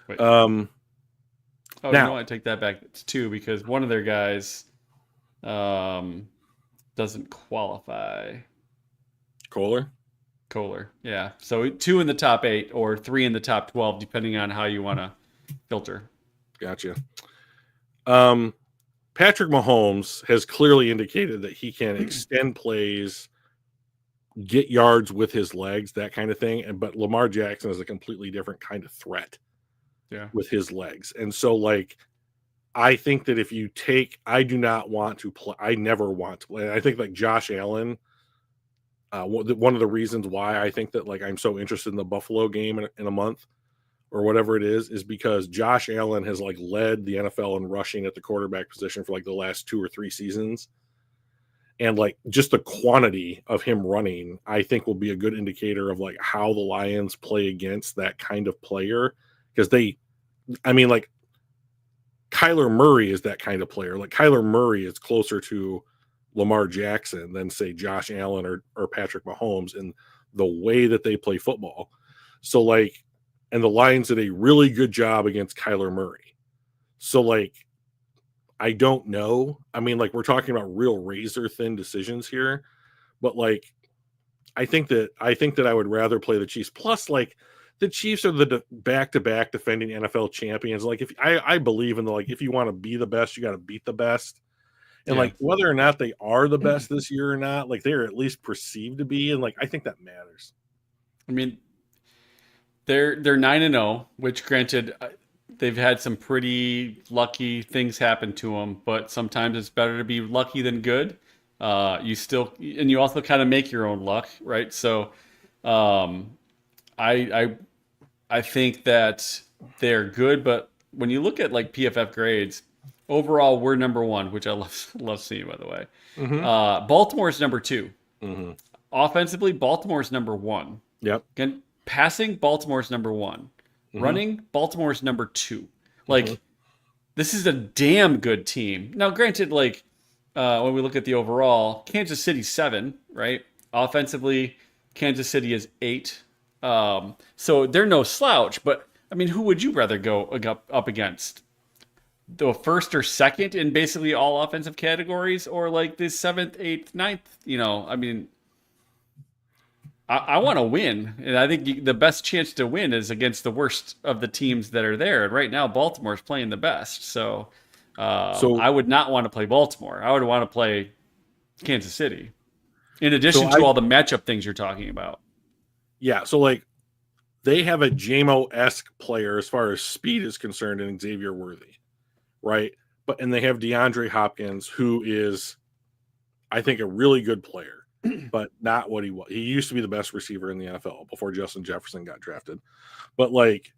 Wait. Now, you know what? I take that back. It's 2 because one of their guys doesn't qualify. Kohler Kohler. Yeah. So 2 in the top 8 or 3 in the top 12, depending on how you want to filter. Gotcha. Patrick Mahomes has clearly indicated that he can extend plays, get yards with his legs, that kind of thing. But Lamar Jackson is a completely different kind of threat with his legs. And so, like, I think that if you take, I do not want to play, I never want to play. I think like Josh Allen, one of the reasons why I think that like I'm so interested in the Buffalo game in a month or whatever it is because Josh Allen has like led the NFL in rushing at the quarterback position for like the last 2 or 3 seasons. And like just the quantity of him running, I think will be a good indicator of like how the Lions play against that kind of player. Because like Kyler Murray is that kind of player. Like Kyler Murray is closer to Lamar Jackson than say Josh Allen or Patrick Mahomes in the way that they play football. So like, and the Lions did a really good job against Kyler Murray. So like, I don't know. I mean, like we're talking about real razor thin decisions here, but like, I think that I would rather play the Chiefs. Plus, like the Chiefs are the back-to-back defending NFL champions. Like if I believe in if you want to be the best, you got to beat the best. And like whether or not they are the best this year or not, like they're at least perceived to be, and like I think that matters. I mean, they're 9-0, which granted they've had some pretty lucky things happen to them, but sometimes it's better to be lucky than good. You also kind of make your own luck, right? So, I think that they're good, but when you look at like PFF grades, overall we're number 1, which I love seeing, by the way. Mm-hmm. Baltimore's number 2. Mm-hmm. Offensively, Baltimore's number 1. Yep. Again, passing, Baltimore's number 1. Mm-hmm. Running, Baltimore's number 2. Like, this is a damn good team. Now, granted, like when we look at the overall, Kansas City's 7, right? Offensively, Kansas City is 8. So they're no slouch, but I mean, who would you rather go up against? The first or second in basically all offensive categories, or like the 7th, 8th, 9th? You know, I mean, I want to win, and I think the best chance to win is against the worst of the teams that are there. And right now, Baltimore's playing the best, so I would not want to play Baltimore. I would want to play Kansas City, in addition to all the matchup things you're talking about. Yeah, so like they have a JMO-esque player as far as speed is concerned in Xavier Worthy, right? And they have DeAndre Hopkins, who is, I think, a really good player, but not what he was. He used to be the best receiver in the NFL before Justin Jefferson got drafted. But like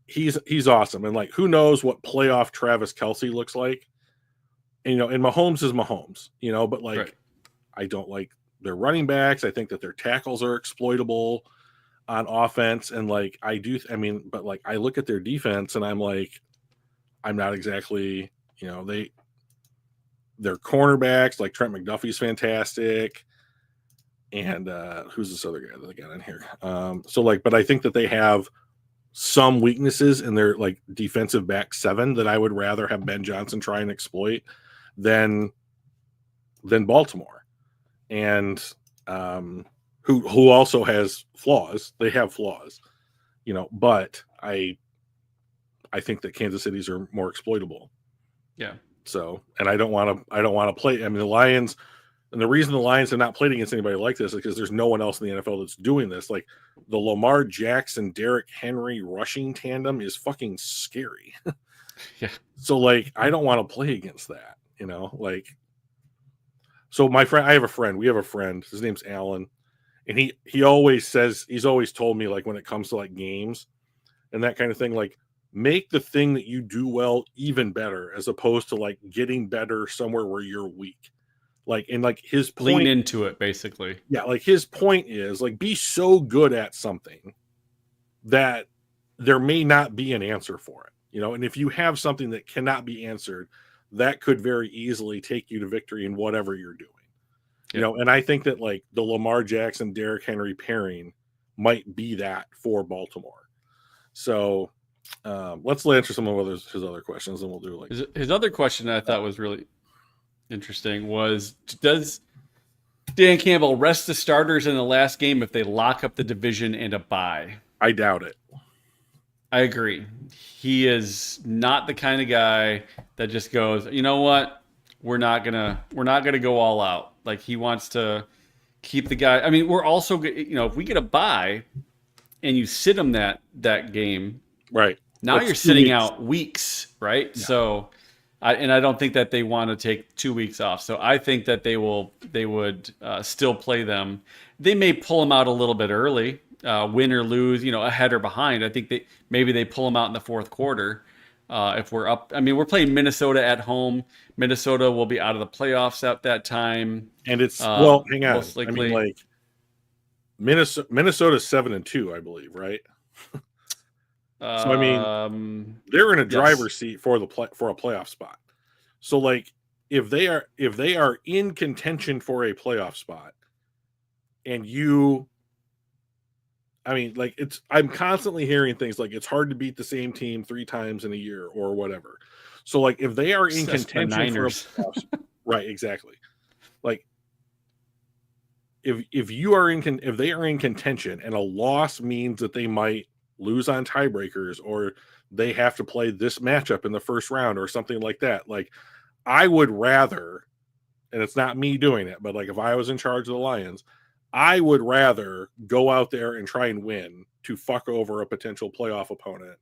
he's awesome. And like who knows what playoff Travis Kelce looks like. And and Mahomes is Mahomes, but like right. I don't like their running backs. I think that their tackles are exploitable on offense. And like but like I look at their defense and I'm like, I'm not exactly, their cornerbacks, like Trent McDuffie's fantastic. And who's this other guy that I got in here? But I think that they have some weaknesses in their like defensive back 7 that I would rather have Ben Johnson try and exploit than Baltimore. And who also has flaws. They have flaws, but I think that Kansas City's are more exploitable. Yeah. So, and I don't want to play. I mean, the Lions, and the reason the Lions have not played against anybody like this is because there's no one else in the NFL that's doing this. Like the Lamar Jackson, Derrick Henry rushing tandem is fucking scary. Yeah. So like, I don't want to play against that, So we have a friend, his name's Alan, and he always says, he's always told me like when it comes to like games and that kind of thing, like make the thing that you do well even better as opposed to like getting better somewhere where you're weak. Like, and like his point, lean into it basically. Yeah. Like his point is like, be so good at something that there may not be an answer for it, and if you have something that cannot be answered, that could very easily take you to victory in whatever you're doing, and I think that like the Lamar Jackson, Derrick Henry pairing might be that for Baltimore. So let's answer some of his other questions and we'll do like his other question I thought was really interesting was, did Dan Campbell, rest the starters in the last game if they lock up the division and a bye. I doubt it. I agree. He is not the kind of guy that just goes, you know what? We're not gonna go all out. Like, he wants to keep the guy. I mean, we're also, if we get a bye and you sit him that game, right? Now That's you're 2 sitting weeks. out weeks, right? Yeah. So, I don't think that they want to take 2 weeks off. So I think that they would still play them. They may pull them out a little bit early, win or lose, ahead or behind. I think maybe they pull them out in the fourth quarter. If we're up, I mean, we're playing Minnesota at home. Minnesota will be out of the playoffs at that time. And it's hang on. Most likely. I mean, like Minnesota's 7-2, I believe, right? So I mean, they're in a driver's seat for a playoff spot. So like, if they are in contention for a playoff spot, and I mean, like, I'm constantly hearing things like it's hard to beat the same team 3 times in a year or whatever. So like, if they are in contention for a playoff, right, exactly. Like, if they are in contention and a loss means that they might lose on tiebreakers or they have to play this matchup in the first round or something like that, like, I would rather, and it's not me doing it, but like, if I was in charge of the Lions, I would rather go out there and try and win to fuck over a potential playoff opponent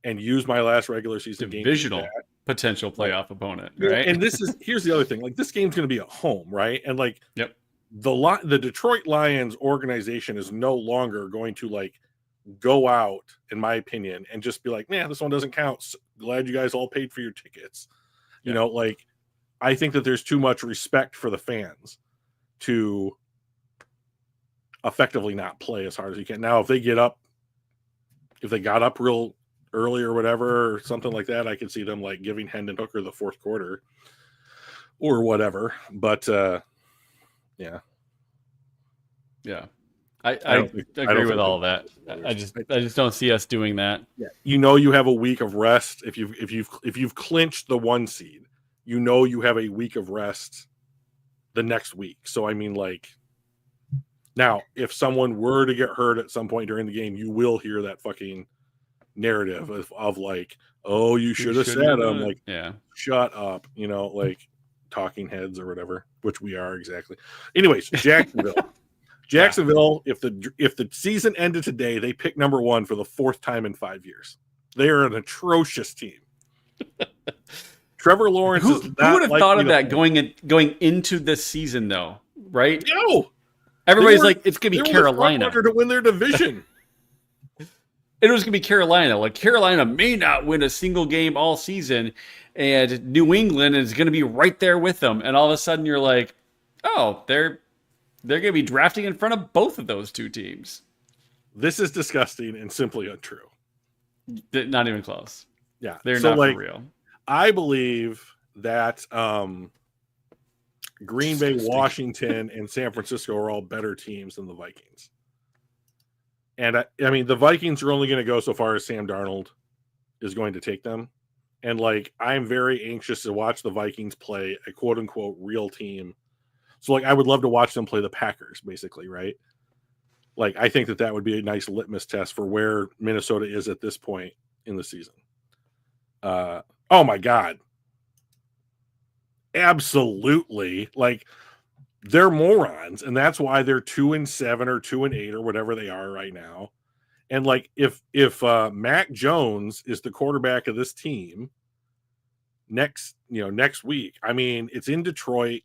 and use my last regular season divisional potential playoff opponent, right? And here's the other thing, like, this game's going to be at home, right? And like, yep, the Detroit Lions organization is no longer going to like go out, in my opinion, and just be like, man, this one doesn't count. Glad you guys all paid for your tickets. You know, like, I think that there's too much respect for the fans to effectively not play as hard as you can. Now, if they got up real early or whatever, or something like that, I could see them like giving Hendon Hooker the fourth quarter or whatever. But yeah. I agree with all of that. I just don't see us doing that. Yeah. You have a week of rest if you've clinched the 1 seed. You have a week of rest the next week. So I mean, like, now if someone were to get hurt at some point during the game, you will hear that fucking narrative of like, oh, you should have said them. Like, shut up. Like, talking heads or whatever, which we are exactly. Anyways, Jacksonville. Jacksonville, if the season ended today, they pick number 1 for the 4th time in 5 years. They are an atrocious team. Trevor Lawrence who would have thought of that going into this season, though, right? No. Everybody's like, it's going to be Carolina to win their division. It was going to be Carolina. Like, Carolina may not win a single game all season, and New England is going to be right there with them. And all of a sudden, you're like, oh, they're going to be drafting in front of both of those 2 teams. This is disgusting and simply untrue. Not even close. Yeah. They're not for real. I believe that Green Bay, Washington, and San Francisco are all better teams than the Vikings. And I mean, the Vikings are only going to go so far as Sam Darnold is going to take them. And like, I'm very anxious to watch the Vikings play a quote unquote real team. So like, I would love to watch them play the Packers, basically, right? Like, I think that would be a nice litmus test for where Minnesota is at this point in the season. Oh my God. Absolutely. Like, they're morons, and that's why they're 2-7 or 2-8 or whatever they are right now. And like, if Mac Jones is the quarterback of this team next week, I mean, it's in Detroit.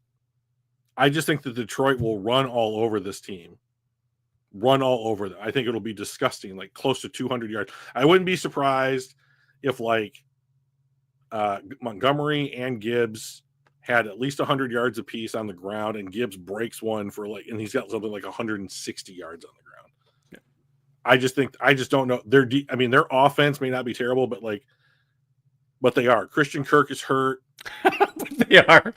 I just think that Detroit will run all over this team. Run all over them. I think it'll be disgusting, like close to 200 yards. I wouldn't be surprised if like Montgomery and Gibbs had at least 100 yards apiece on the ground, and Gibbs breaks one for like, and he's got something like 160 yards on the ground. Yeah. I just don't know. Their offense may not be terrible, but they are. Christian Kirk is hurt. They are.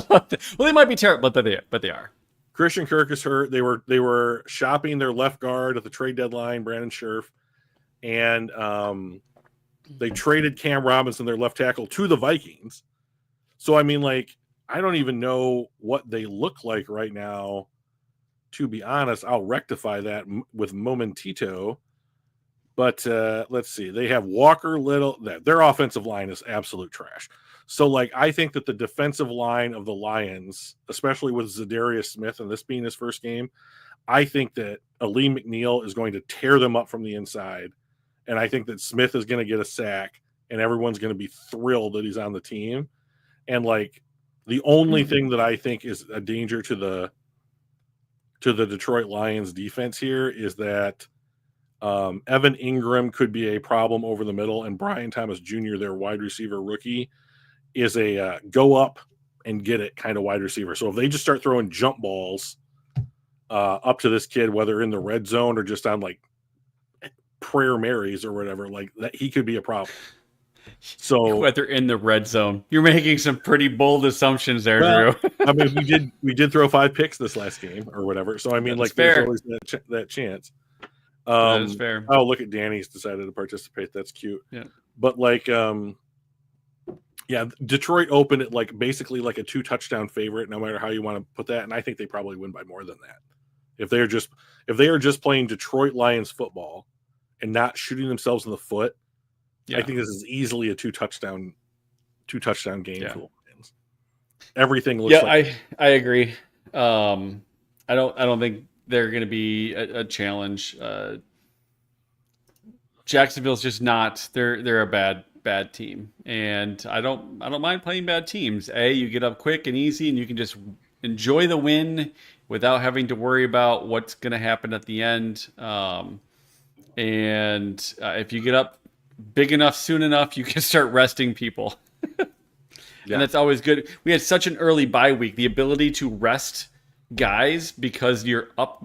Well, they might be terrible, but they are. Christian Kirk is hurt. They were shopping their left guard at the trade deadline, Brandon Scherf, and they traded Cam Robinson, their left tackle, to the Vikings. So I mean, like, I don't even know what they look like right now. To be honest, I'll rectify that with Momentito. But let's see. They have Walker Little. Their offensive line is absolute trash. So, like, I think that the defensive line of the Lions, especially with Zadarius Smith and this being his first game, I think that Ali McNeil is going to tear them up from the inside. And I think that Smith is going to get a sack, and everyone's going to be thrilled that he's on the team. And, like, the only thing that I think is a danger to the Detroit Lions defense here is that Evan Ingram could be a problem over the middle, and Brian Thomas Jr., their wide receiver rookie, is a go up and get it kind of wide receiver. So if they just start throwing jump balls up to this kid, whether in the red zone or just on like prayer Marys or whatever, like that, he could be a problem. So whether in the red zone, you're making some pretty bold assumptions there, Drew. I mean, we did throw 5 picks this last game or whatever. So I mean, That's like fair. there's always that chance. That is fair. Oh, look at Danny's decided to participate. That's cute. Yeah. But like, yeah, Detroit opened it like basically like a 2-touchdown favorite, no matter how you want to put that. And I think they probably win by more than that. If they are just playing Detroit Lions football and not shooting themselves in the foot, I think this is easily a 2-touchdown game. Yeah. For the Lions. Everything looks like I agree. I don't think they're going to be a challenge. Jacksonville's just not. They're a bad team, and I don't mind playing bad teams. You get up quick and easy, and you can just enjoy the win without having to worry about what's going to happen at the end. And if you get up big enough soon enough, you can start resting people. And that's always good. We had such an early bye week. The ability to rest guys because you're up by